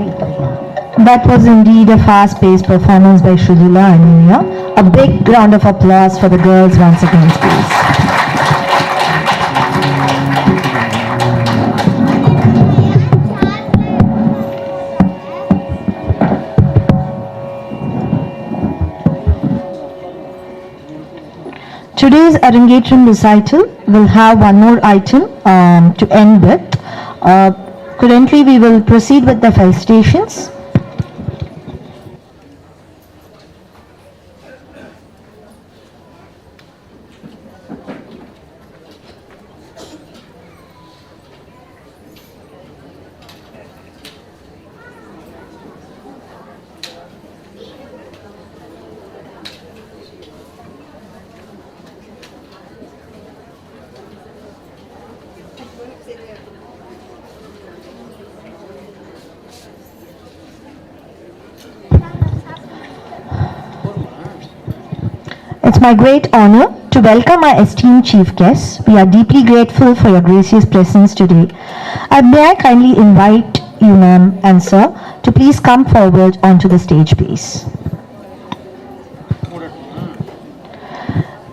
That was indeed a fast-paced performance by Shridula and Inia. A big round of applause for the girls once again, please. Today's Arangetram recital will have one more item to end with. Currently, we will proceed with the felicitations. It's my great honor to welcome our esteemed chief guests. We are deeply grateful for your gracious presence today. May I kindly invite you, ma'am and sir, to please come forward onto the stage, please.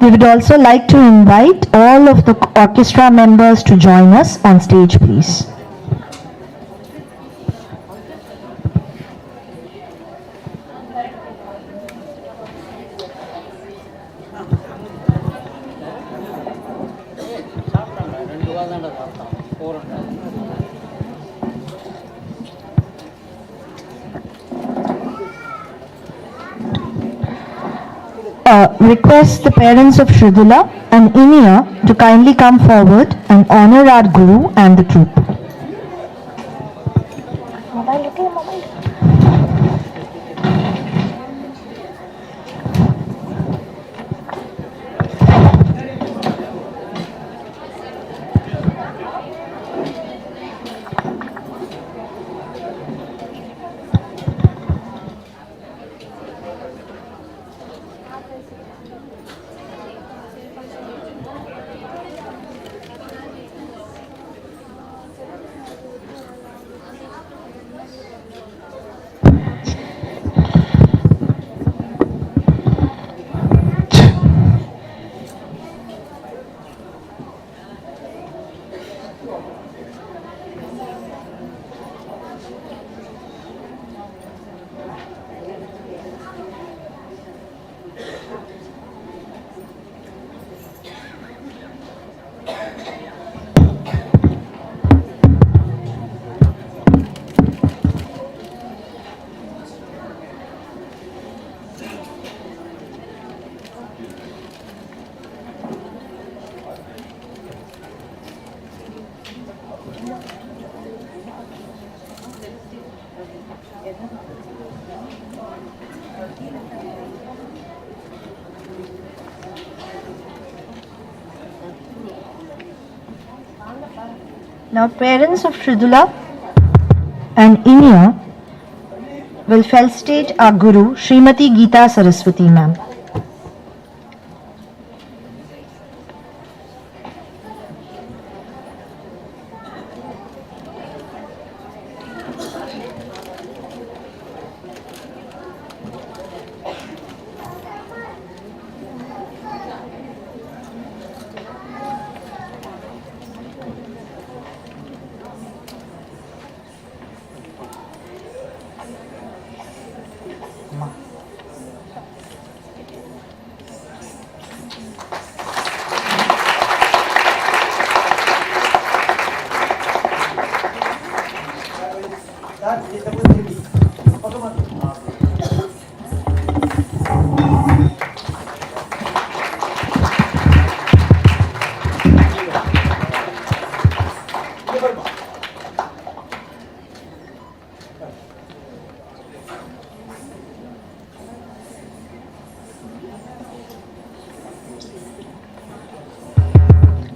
We would also like to invite all of the orchestra members to join us on stage, please. Request the parents of Shridula and Inia to kindly come forward and honor our Guru and the troupe. Now, parents of Shridula and Inia will felicitate our Guru, Srimati Geeta Saraswati ma'am.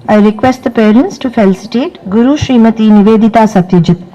I request the parents to felicitate Guru Srimati Nivedita Satyajit.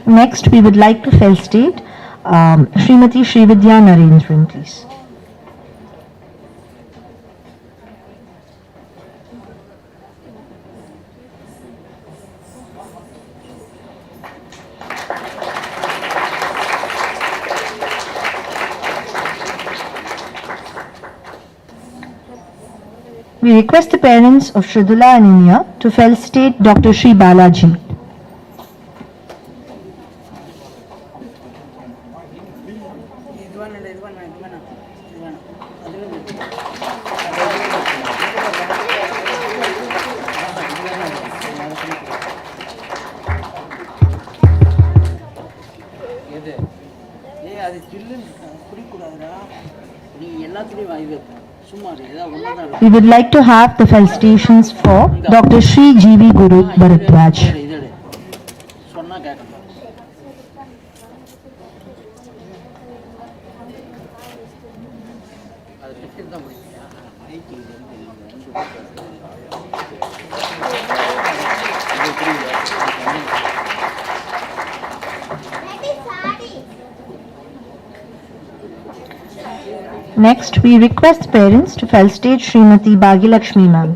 Next, we would like to felicitate Srimati Srividya Narendran, please. We request the parents of Shridula and Inia to felicitate Dr. Sri Balaji. We would like to have the felicitations for Dr. Sri G.V. Guru Bharatwaj. Next, we request parents to felicitate Srimati Bhagilakshmi ma'am.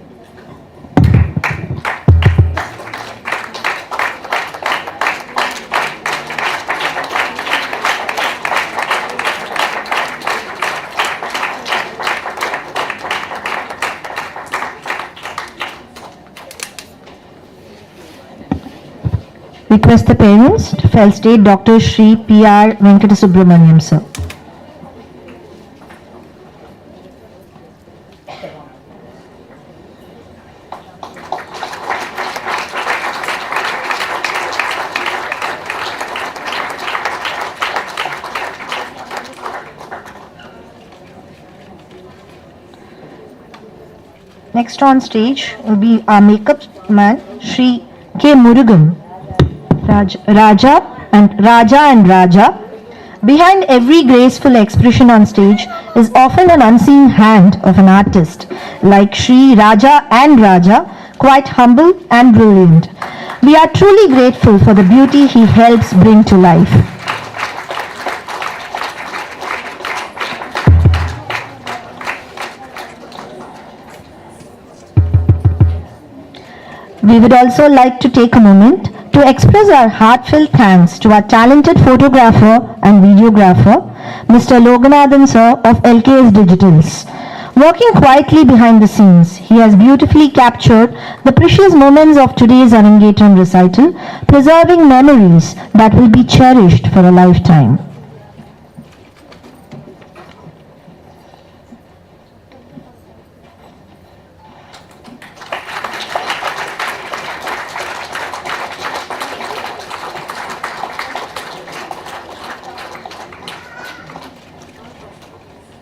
Request the parents to felicitate Dr. Sri P.R. Venkatasubramaniam sir. Next on stage will be our makeup man, Sri K. Murugan, Raja and Raja. Behind every graceful expression on stage is often an unseen hand of an artist, like Sri Raja and Raja, quite humble and brilliant. We are truly grateful for the beauty he helps bring to life. We would also like to take a moment to express our heartfelt thanks to our talented photographer and videographer, Mr. Loganathan sir of LKS Digitals. Working quietly behind the scenes, he has beautifully captured the precious moments of today's Arangetram recital, preserving memories that will be cherished for a lifetime.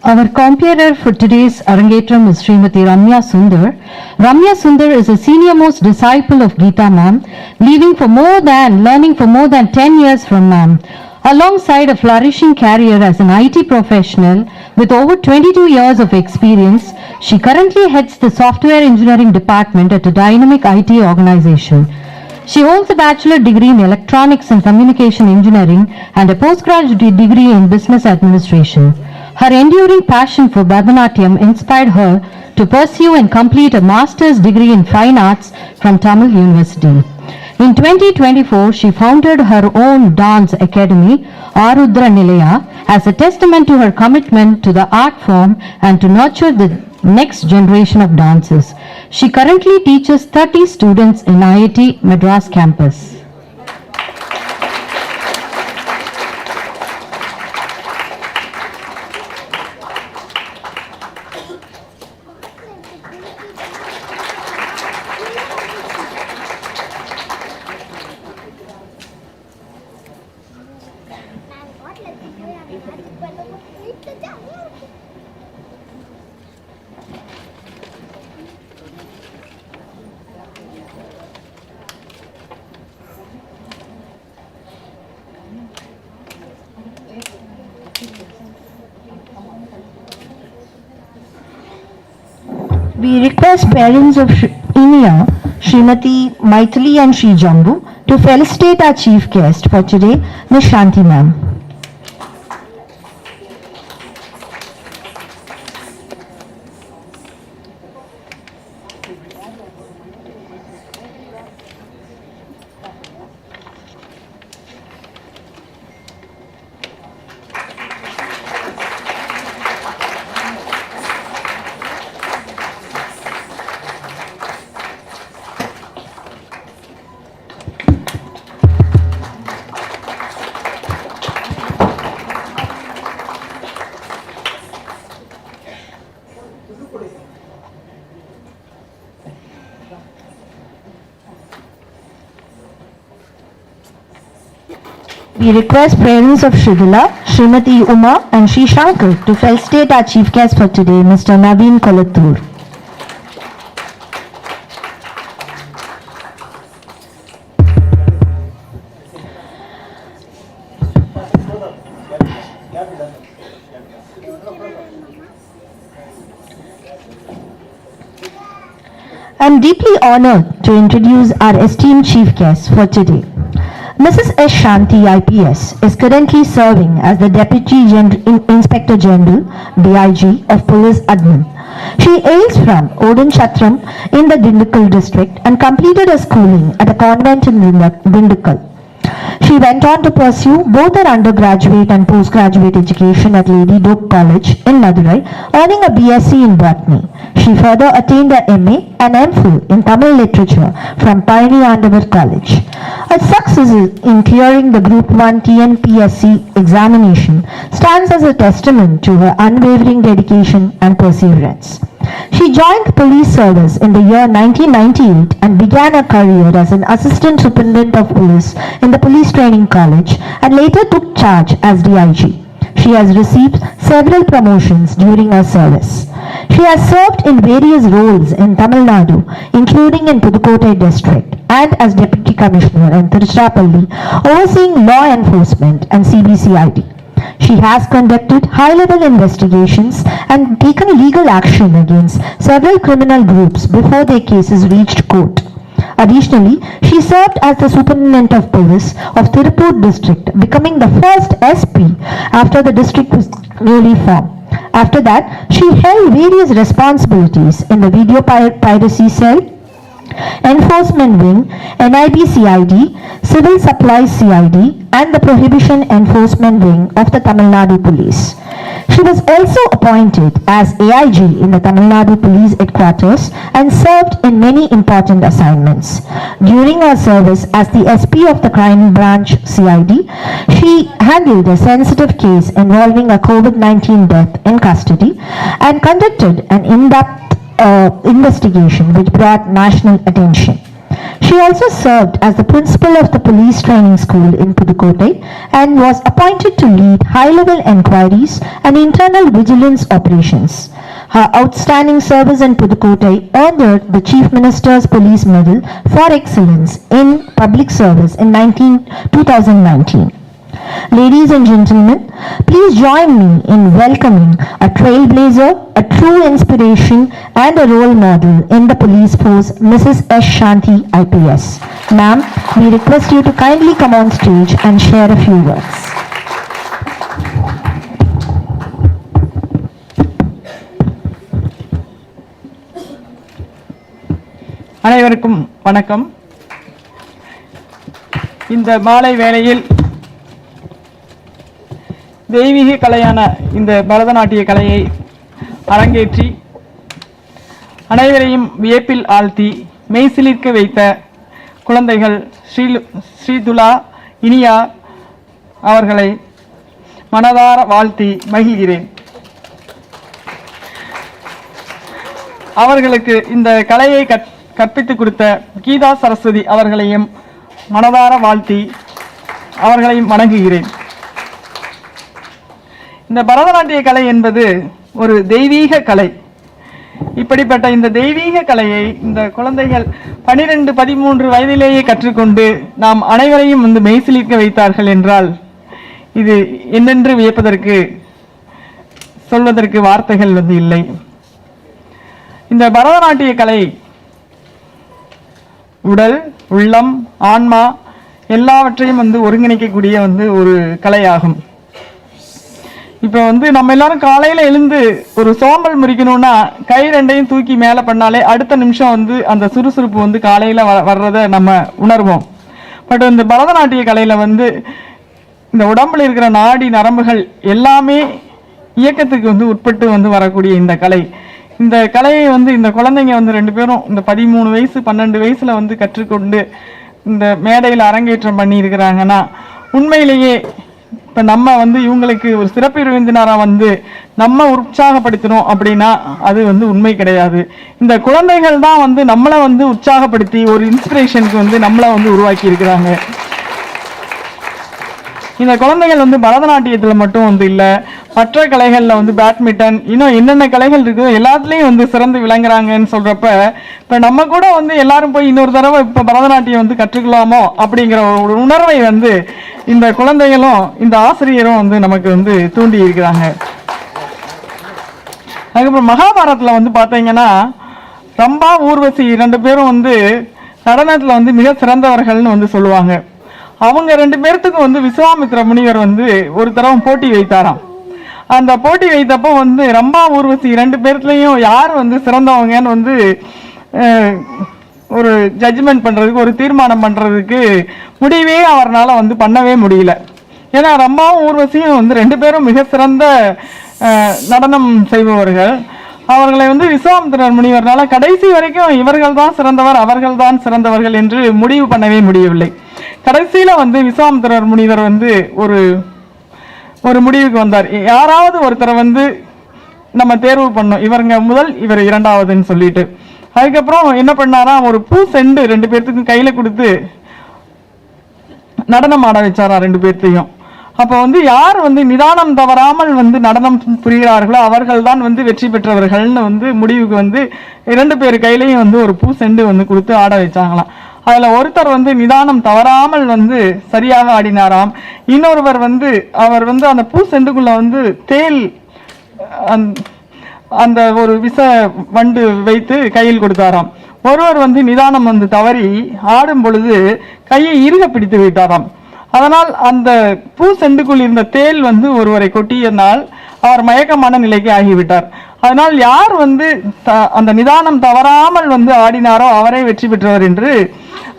Our compere for today's Arangetram is Srimati Ramya Sundar. Ramya Sundar is a senior-most disciple of Geeta ma'am, learning for more than 10 years from ma'am. Alongside a flourishing career as an IT professional with over 22 years of experience, she currently heads the software engineering department at a dynamic IT organization. She holds a bachelor degree in electronics and communication engineering and a postgraduate degree in business administration. Her enduring passion for Bharatanatyam inspired her to pursue and complete a master's degree in fine arts from Tamil University. In 2024, she founded her own dance academy, Arudra Nilaya, as a testament to her commitment to the art form and to nurture the next generation of dancers. She currently teaches 30 students in IIT Madras campus. We request parents of Inia, Srimati Maithili and Sri Jambu, to felicitate our chief guest for today, Ms. Shanti ma'am. We request parents of Shridula, Srimati Uma and Shri Shankar to felicitate our chief guest for today, Mr. Naveen Kolathur. I am deeply honored to introduce our esteemed chief guest for today. Mrs. S. Shanti IPS is currently serving as the Deputy Inspector General DIG of Police Admin. She hails from Odanchatram in the Dindigul district and completed her schooling at a convent in Dindigul. She went on to pursue both her undergraduate and postgraduate education at Lady Doak College in Madurai, earning a BSc in Botany. She further attained a MA and MPhil in Tamil Literature from Palaniyandavar College. Her success in clearing the Group 1 TNPSC examination stands as a testament to her unwavering dedication and perseverance. She joined the police service in the year 1998 and began her career as an assistant superintendent of police in the Police Training College and later took charge as DIG. She has received several promotions during her service. She has served in various roles in Tamil Nadu, including in Pudukkottai district and as Deputy Commissioner in Tiruchirappalli, overseeing law enforcement and CBCID. She has conducted high-level investigations and taken legal action against several criminal groups before their cases reached court. Additionally, she served as the Superintendent of Police of Tirupur district, becoming the first SP after the district was newly formed. After that, she held various responsibilities in the Video Piracy Cell, Enforcement Wing, NIB CID, Civil Supplies CID and the Prohibition Enforcement Wing of the Tamil Nadu Police. She was also appointed as AIG in the Tamil Nadu Police Headquarters and served in many important assignments. During her service as the SP of the Crime Branch CID, she handled a sensitive case involving a COVID-19 death in custody and conducted an in-depth investigation which brought national attention. She also served as the principal of the Police Training School in Pudukkottai and was appointed to lead high-level enquiries and internal vigilance operations. Her outstanding service in Pudukkottai earned her the Chief Minister's Police Medal for Excellence in Public Service in 2019. Ladies and gentlemen, please join me in welcoming a trailblazer, a true inspiration and a role model in the police force, Mrs. S. Shanti IPS. Ma'am, we request you to kindly come on stage and share a few words. அனைவருக்கும் வணக்கம். இந்த மாலை வேளையில் தெய்வீக கலையான இந்த பரதநாட்டிய கலையை அரங்கேற்றி அனைவரையும் வியப்பில் ஆழ்த்தி மெய்சிலிர்க்க வைத்த குழந்தைகள் ஸ்ரீதுலா, இனியா அவர்களை மனதார வாழ்த்தி மகிழ்கிறேன். அவர்களுக்கு இந்த கலையை கற்பித்துக் கொடுத்த கீதா சரஸ்வதி அவர்களையும் மனதார வாழ்த்தி அவர்களையும் வணங்குகிறேன். இந்த பரதநாட்டிய கலை என்பது ஒரு தெய்வீக கலை. இப்படிப்பட்ட இந்த தெய்வீக கலையை இந்த குழந்தைகள் 12-13 வயதிலேயே கற்றுக்கொண்டு நாம் அனைவரையும் மெய்சிலிர்க்க வைத்தார்கள் என்றால் இது என்னென்று வியப்பதற்கு சொல்வதற்கு வார்த்தைகள் இல்லை. இந்த பரதநாட்டிய கலை உடல், உள்ளம், ஆன்மா எல்லாவற்றையும் வந்து ஒருங்கிணைக்கக்கூடிய வந்து ஒரு கலையாகும். இப்போ வந்து நம்ம எல்லாரும் காலையில் எழுந்து ஒரு சோம்பல் முறிக்கணும்னா கை ரெண்டையும் தூக்கி மேலே பண்ணாலே அடுத்த நிமிஷம் வந்து அந்த சுறுசுறுப்பு வந்து காலையில் வர்றதை நம்ம உணர்வோம். பட் இந்த பரதநாட்டிய கலையில் வந்து இந்த உடம்புல இருக்கிற நாடி நரம்புகள் எல்லாமே இயக்கத்துக்கு வந்து உட்பட்டு வந்து வரக்கூடிய இந்த கலையை வந்து இந்த குழந்தைங்க வந்து 2 பேரும் இந்த 13 வயசு 12 வயசுல வந்து கற்றுக்கொண்டு இந்த மேடையில் அரங்கேற்றம் பண்ணி இருக்கிறாங்கன்னா உண்மையிலேயே இப்போ நம்ம வந்து இவங்களுக்கு ஒரு சிறப்பு விருந்தினராக வந்து நம்ம உற்சாகப்படுத்தணும் அப்படின்னா அது வந்து உண்மை கிடையாது. இந்த குழந்தைகள் தான் வந்து நம்மளை வந்து உற்சாகப்படுத்தி ஒரு இன்ஸ்பிரேஷனுக்கு வந்து நம்மளை வந்து உருவாக்கி இருக்கிறாங்க. இந்த குழந்தைகள் வந்து பரதநாட்டியத்தில் மட்டும் வந்து இல்லை, மற்ற கலைகளில் வந்து பேட்மிண்டன் இன்னும் என்னென்ன கலைகள் இருக்குதோ எல்லாத்துலேயும் வந்து சிறந்து விளங்குறாங்கன்னு சொல்கிறப்ப இப்போ நம்ம கூட வந்து எல்லாரும் போய் இன்னொரு தடவை இப்போ பரதநாட்டியம் வந்து கற்றுக்கலாமோ அப்படிங்கிற ஒரு உணர்வை வந்து இந்த குழந்தைகளும் இந்த ஆசிரியரும் வந்து நமக்கு வந்து தூண்டி இருக்கிறாங்க. அதுக்கப்புறம் மகாபாரதத்தில் வந்து பார்த்தீங்கன்னா ரம்பா ஊர்வசி 2 பேரும் வந்து நடனத்தில் வந்து மிக சிறந்தவர்கள்னு வந்து சொல்லுவாங்க. அவங்க 2 பேர்த்துக்கும் வந்து விஸ்வாமித்ர முனிவர் வந்து ஒரு தடவை போட்டி வைத்தாராம். அந்த போட்டி வைத்தப்போ வந்து ரம்பா ஊர்வசி 2 பேர்த்துலையும் யார் வந்து சிறந்தவங்கன்னு வந்து ஒரு ஜட்ஜ்மெண்ட் பண்ணுறதுக்கு ஒரு தீர்மானம் பண்ணுறதுக்கு முடிவே அவரால் வந்து பண்ணவே முடியல. ஏன்னா ரம்பாவும் ஊர்வசியும் வந்து 2 பேரும் மிக சிறந்த நடனம் செய்பவர்கள். அவர்களை வந்து விஸ்வாமித்திரர் முனிவர்னால கடைசி வரைக்கும் இவர்கள் தான் சிறந்தவர் அவர்கள் தான் சிறந்தவர்கள் என்று முடிவு பண்ணவே முடியவில்லை. கடைசியில் வந்து விஸ்வாமித்திரர் முனிவர் வந்து ஒரு முடிவுக்கு வந்தார். யாராவது ஒருத்தரை வந்து நம்ம தேர்வு பண்ணோம், இவருங்க முதல் இவர் 2வதுன்னு சொல்லிட்டு. அதுக்கப்புறம் என்ன பண்ணாரா, ஒரு பூ செண்டு 2 பேர்த்துக்கும் கையில் கொடுத்து நடனம் ஆட வச்சாரா 2 பேர்த்தையும். அப்போ வந்து யார் வந்து நிதானம் தவறாமல் வந்து நடனம் புரிகிறார்களோ அவர்கள் தான் வந்து வெற்றி பெற்றவர்கள்னு வந்து முடிவுக்கு வந்து 2 பேர் கையிலையும் வந்து ஒரு பூ செண்டு வந்து கொடுத்து ஆட வச்சாங்களாம். அதில் ஒருத்தர் வந்து நிதானம் தவறாமல் வந்து சரியாக ஆடினாராம். இன்னொருவர் வந்து அவர் வந்து அந்த பூ செண்டுக்குள்ள வந்து தேல் அந்த ஒரு விச வண்டு வைத்து கையில் கொடுத்தாராம். ஒருவர் வந்து நிதானம் வந்து தவறி ஆடும் பொழுது கையை இறுக பிடித்து வைத்தாராம். அதனால் அந்த பூ செண்டுக்குள் இருந்த தேல் வந்து ஒருவரை கொட்டியதனால் அவர் மயக்கமான நிலைக்கு ஆகிவிட்டார். அதனால் யார் வந்து அந்த நிதானம் தவறாமல் வந்து ஆடினாரோ அவரே வெற்றி பெற்றவர் என்று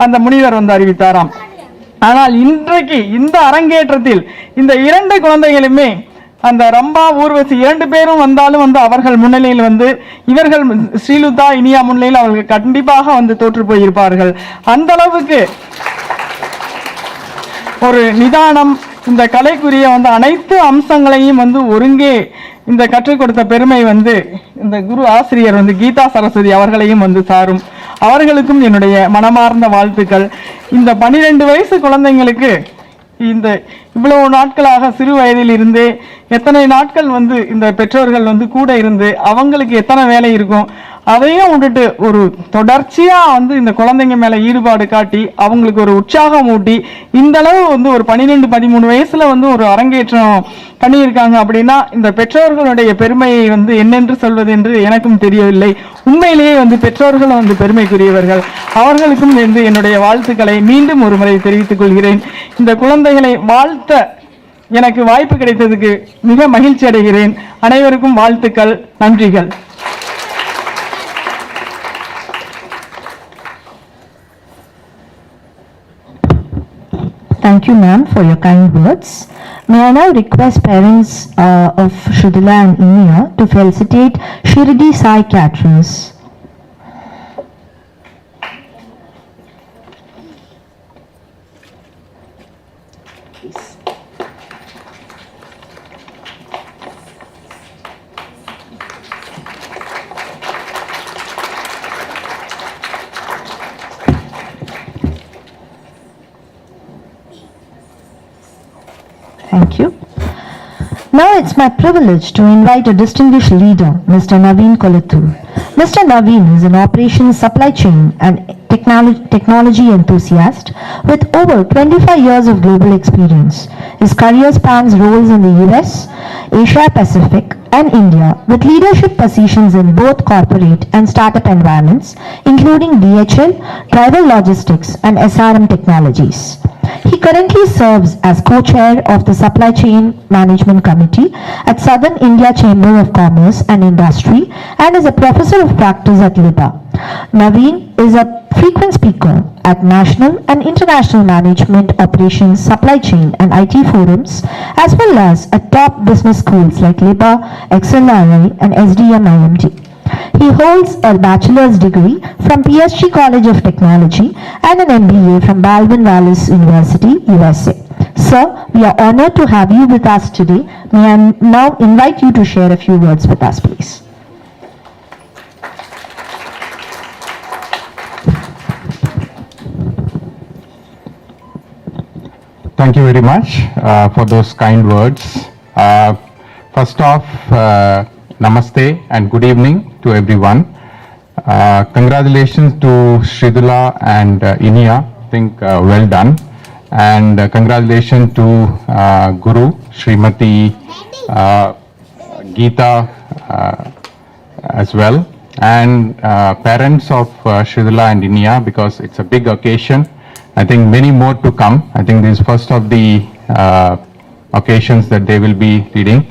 அந்த முனிவர் வந்து அறிவித்தாராம். ஆனால் இன்றைக்கு இந்த அரங்கேற்றத்தில் இந்த 2 குழந்தைகளுமே அந்த ரம்பா ஊர்வசி 2 பேரும் வந்தாலும் வந்து அவர்கள் முன்னிலையில் வந்து இவர்கள் ஸ்ரீலுதா இனியா முன்னிலையில் அவர்கள் கண்டிப்பாக வந்து தோற்று போயிருப்பார்கள். அந்த அளவுக்கு ஒரு நிதானம் இந்த கலைக்குரிய வந்து அனைத்து அம்சங்களையும் வந்து ஒருங்கே இந்த கற்றுக் கொடுத்த பெருமை வந்து இந்த குரு ஆசிரியர் வந்து கீதா சரஸ்வதி அவர்களையும் வந்து சாரும். அவர்களுக்கும் என்னுடைய மனமார்ந்த வாழ்த்துக்கள். இந்த 12 வயசு குழந்தைங்களுக்கு இந்த இவ்வளவு நாட்களாக சிறு வயதில் இருந்தே எத்தனை நாட்கள் வந்து இந்த பெற்றோர்கள் வந்து கூட இருந்து அவங்களுக்கு எத்தனை வேலை இருக்கும் அதையும் விட்டுட்டு ஒரு தொடர்ச்சியா வந்து இந்த குழந்தைங்க மேல ஈடுபாடு காட்டி அவங்களுக்கு ஒரு உற்சாகம் ஊட்டி இந்த அளவு வந்து ஒரு 12-13 வயசுல வந்து ஒரு அரங்கேற்றம் பண்ணியிருக்காங்க அப்படின்னா இந்த பெற்றோர்களுடைய பெருமையை வந்து என்னென்று சொல்வது என்று எனக்கும் தெரியவில்லை. உண்மையிலேயே வந்து பெற்றோர்களும் வந்து பெருமைக்குரியவர்கள். அவர்களுக்கும் வந்து என்னுடைய வாழ்த்துக்களை மீண்டும் ஒரு முறை தெரிவித்துக் கொள்கிறேன். இந்த குழந்தைகளை வாழ்த்த எனக்கு வாய்ப்பு கிடைத்ததுக்கு மிக மகிழ்ச்சி அடைகிறேன். அனைவருக்கும் வாழ்த்துக்கள், நன்றிகள். Thank you, ma'am, for your kind words. May I now request parents of Shridula and Inia to felicitate Shirdi Sai Caterers. Thank you. Now it's my privilege to invite a distinguished leader, Mr. Naveen Kolattur. Mr. Naveen is in operations supply chain and technology enthusiast with over 25 years of global experience. His career spans roles in the US, Asia Pacific, and India, with leadership positions in both corporate and startup environments, including DHL, Travel Logistics, and SRM Technologies. He currently serves as co-chair of the Supply Chain Management Committee at Southern India Chamber of Commerce and Industry and is a professor of practice at LIBA. Naveen is a frequent speaker at national and international management operations, supply chain and IT forums, as well as at top business schools like LIBA, XLRI and SDM IMT. He holds a bachelor's degree from PSG College of Technology and an MBA from Baldwin Wallace University, USA. Sir, we are honored to have you with us today. May I now invite you to share a few words with us, please. Thank you very much for those kind words. First off, namaste and good evening to everyone. Congratulations to Shridula and Inia. I think well done. And congratulations to Guru, Srimati Geetha as well. And parents of Shridula and Inia, because it's a big occasion. I think many more to come. I think this is first of the occasions that they will be leading.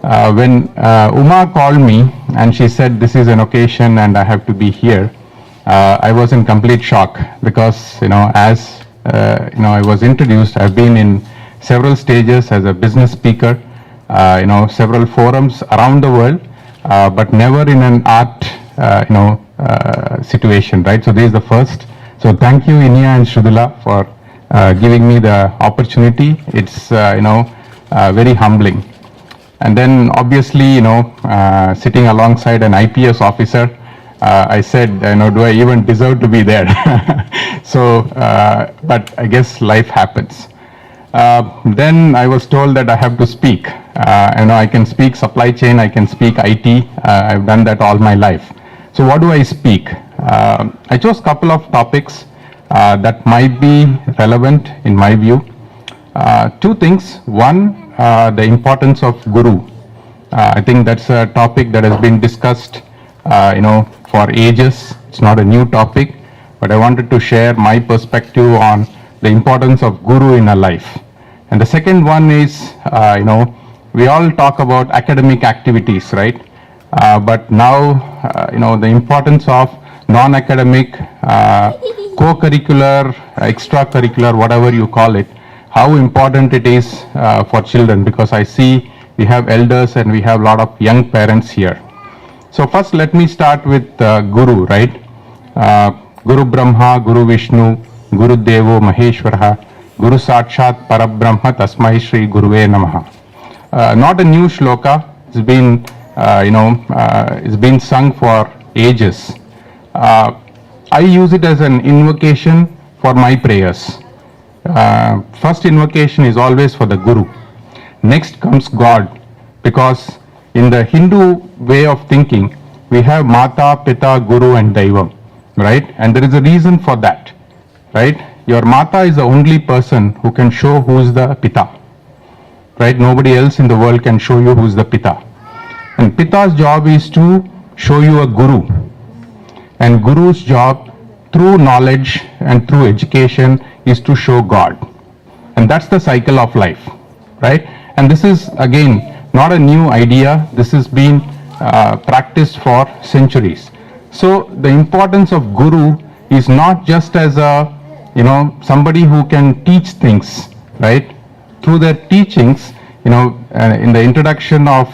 When Uma called me and she said this is an occasion and I have to be here, I was in complete shock because, as I was introduced, I've been in several stages as a business speaker, several forums around the world, but never in an art, situation, right? So this is the first. So thank you, Inia and Shridula, for giving me the opportunity. It's, very humbling. And then obviously, sitting alongside an IPS officer, I said, do I even deserve to be there? So, but I guess life happens. Then I was told that I have to speak. I can speak supply chain, I can speak IT. I've done that all my life. So what do I speak? I chose a couple of topics that might be relevant in my view. Two things. One, the importance of Guru. I think that's a topic that has been discussed, for ages. It's not a new topic, but I wanted to share my perspective on the importance of Guru in our life. And the second one is, we all talk about academic activities, right? But now, the importance of non-academic, co-curricular, extracurricular, whatever you call it, how important it is for children, because I see we have elders and we have a lot of young parents here. So first let me start with Guru, right? Guru Brahma, Guru Vishnu, Guru Devo Maheshwara, Guru Sakshat Parabrahma Tasmai Shri Guruve Namaha. Not a new shloka. It's been, it's been sung for ages. I use it as an invocation for my prayers. First invocation is always for the Guru. Next comes God, because in the Hindu way of thinking, we have Mata, Pita, Guru and Daivam, right? And there is a reason for that, right? Your Mata is the only person who can show who is the Pita, right? Nobody else in the world can show you who is the Pita. And Pita's job is to show you a Guru. And Guru's job, through knowledge and through education, is to show God. And that's the cycle of life, right? And this is, again, not a new idea. This has been practiced for centuries. So the importance of Guru is not just as a, somebody who can teach things, right? Through their teachings, in the introduction of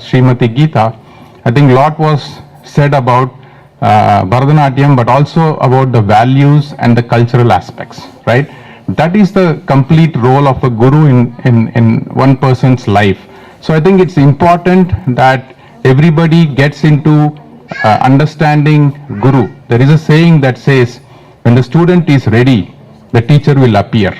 Srimati Geetha, I think a lot was said about Bharatanatyam, but also about the values and the cultural aspects, right? That is the complete role of a Guru in one person's life. So I think it's important that everybody gets into understanding Guru. There is a saying that says, when the student is ready, the teacher will appear,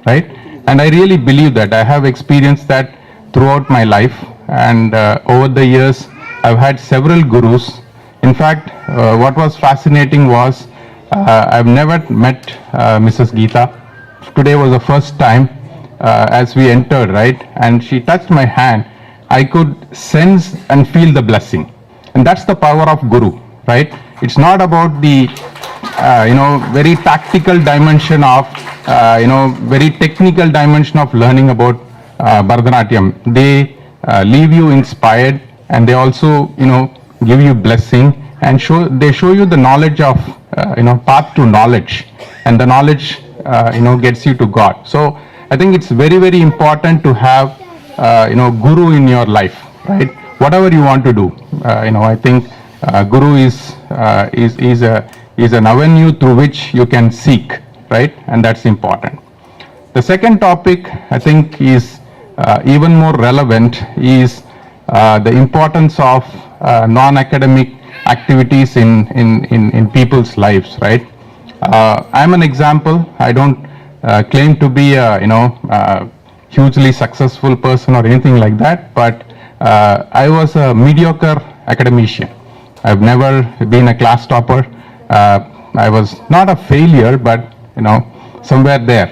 right? And I really believe that. I have experienced that throughout my life, and over the years, I've had several Gurus. In fact, what was fascinating was I've never met Mrs. Geetha. Today was the first time as we entered, right? And she touched my hand. I could sense and feel the blessing. And that's the power of Guru, right? It's not about the, very tactical dimension of, very technical dimension of learning about Bharatanatyam. They leave you inspired, and they also, give you blessing, and they show you the knowledge of, path to knowledge, and the knowledge, gets you to God. So I think it's very, very important to have, Guru in your life, right? Whatever you want to do, I think Guru is an avenue through which you can seek, right? And that's important. The second topic, I think, is even more relevant, is the importance of non-academic activities in people's lives, right? I'm an example. I don't claim to be a hugely successful person or anything like that, but I was a mediocre academician. I've never been a class topper. I was not a failure, but somewhere there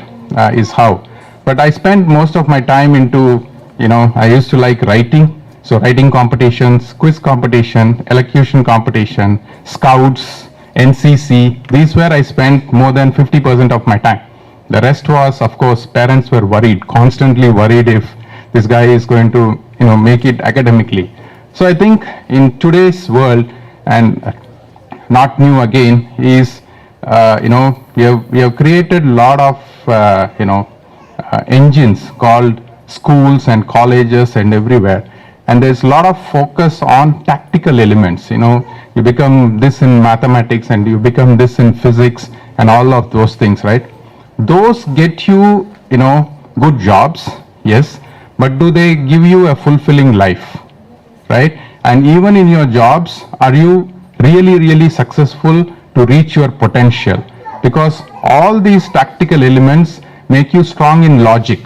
is how. But I spent most of my time into, I used to like writing. So writing competitions, quiz competition, elocution competition, scouts, NCC, these where I spent more than 50% of my time. The rest was, of course, parents were worried, constantly worried if this guy is going to, make it academically. So I think in today's world, and not new again, is, we have created a lot of, engines called schools and colleges and everywhere. And there's a lot of focus on tactical elements. You become this in mathematics and you become this in physics and all of those things, right? Those get you, good jobs, yes, but do they give you a fulfilling life, right? And even in your jobs, are you really, really successful to reach your potential? Because all these tactical elements make you strong in logic,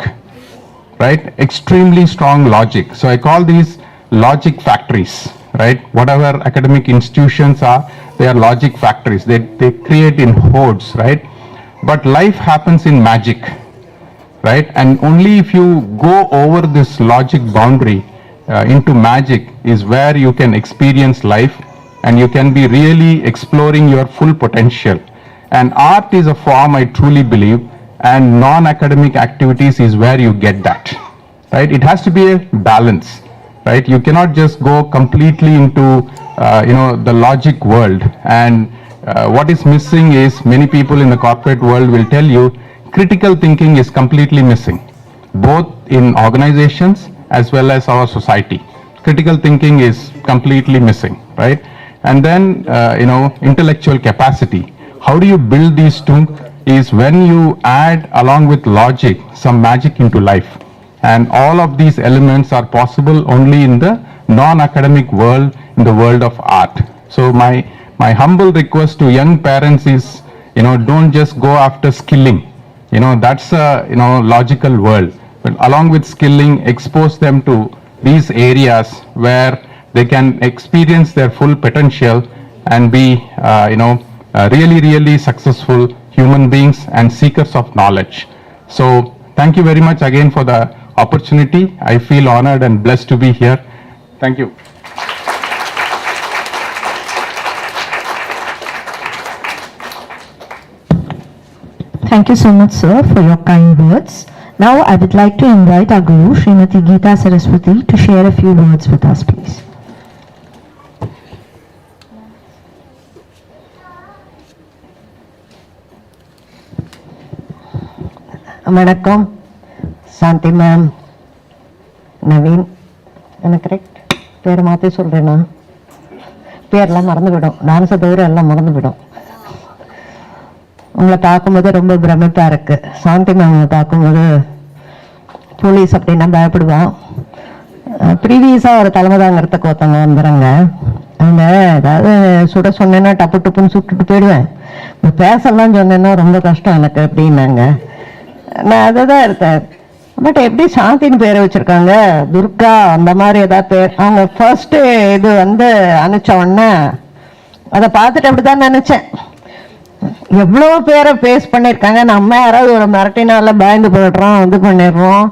right? Extremely strong logic. So I call these logic factories, right? Whatever academic institutions are, they are logic factories. They create in hordes, right? But life happens in magic, right? And only if you go over this logic boundary into magic is where you can experience life, and you can be really exploring your full potential. And art is a form, I truly believe, and non-academic activities is where you get that, right? It has to be a balance, right? You cannot just go completely into, the logic world. And what is missing is, many people in the corporate world will tell you, critical thinking is completely missing, both in organizations as well as our society. Critical thinking is completely missing, right? And then, intellectual capacity. How do you build these two? Is when you add, along with logic, some magic into life. And all of these elements are possible only in the non-academic world, in the world of art. So my humble request to young parents is, don't just go after skilling. That's a, logical world. But along with skilling, expose them to these areas where they can experience their full potential and be, really, really successful human beings and seekers of knowledge. So thank you very much again for the opportunity. I feel honored and blessed to be here. Thank you. Thank you so much, sir, for your kind words. Now I would like to invite our Guru, Srimati Geetha Saraswati, to share a few words with us, please. வணக்கம் சாந்தி ma'am, Naveen, என்ன correct பேரை மாற்றி சொல்கிறேன்னா பேரெல்லாம் மறந்து விடும், டான்ஸை தவிர எல்லாம் மறந்து விடும். உங்களை பார்க்கும்போது ரொம்ப பிரமிப்பாக இருக்குது. சாந்தி மேம் பார்க்கும்போது போலீஸ் அப்படின்னா பயப்படுவான். ப்ரீவியஸாக ஒரு தலைமை தாங்கிறதுக்கு ஒருத்தவங்க வந்துடுறாங்க. அவங்க ஏதாவது சுட சொன்னேன்னா டப்பு டப்புன்னு சுட்டுட்டு போயிடுவேன். இப்போ பேசலாம் சொன்னேன்னா ரொம்ப கஷ்டம் எனக்கு அப்படின்னாங்க. நான் அதை தான் இருக்கேன். பட் எப்படி சாந்தின்னு பேரை வச்சுருக்காங்க, துர்கா அந்த மாதிரி ஏதாவது பேர். அவங்க ஃபர்ஸ்ட்டு இது அனுப்பிச்ச உடனே அதை பார்த்துட்டு அப்படி தான் நினச்சேன். எவ்வளோ பேரை ஃபேஸ் பண்ணியிருக்காங்க. நம்ம யாராவது ஒரு மிரட்டினால பயந்து போய்டுறோம், இது பண்ணிடுறோம்.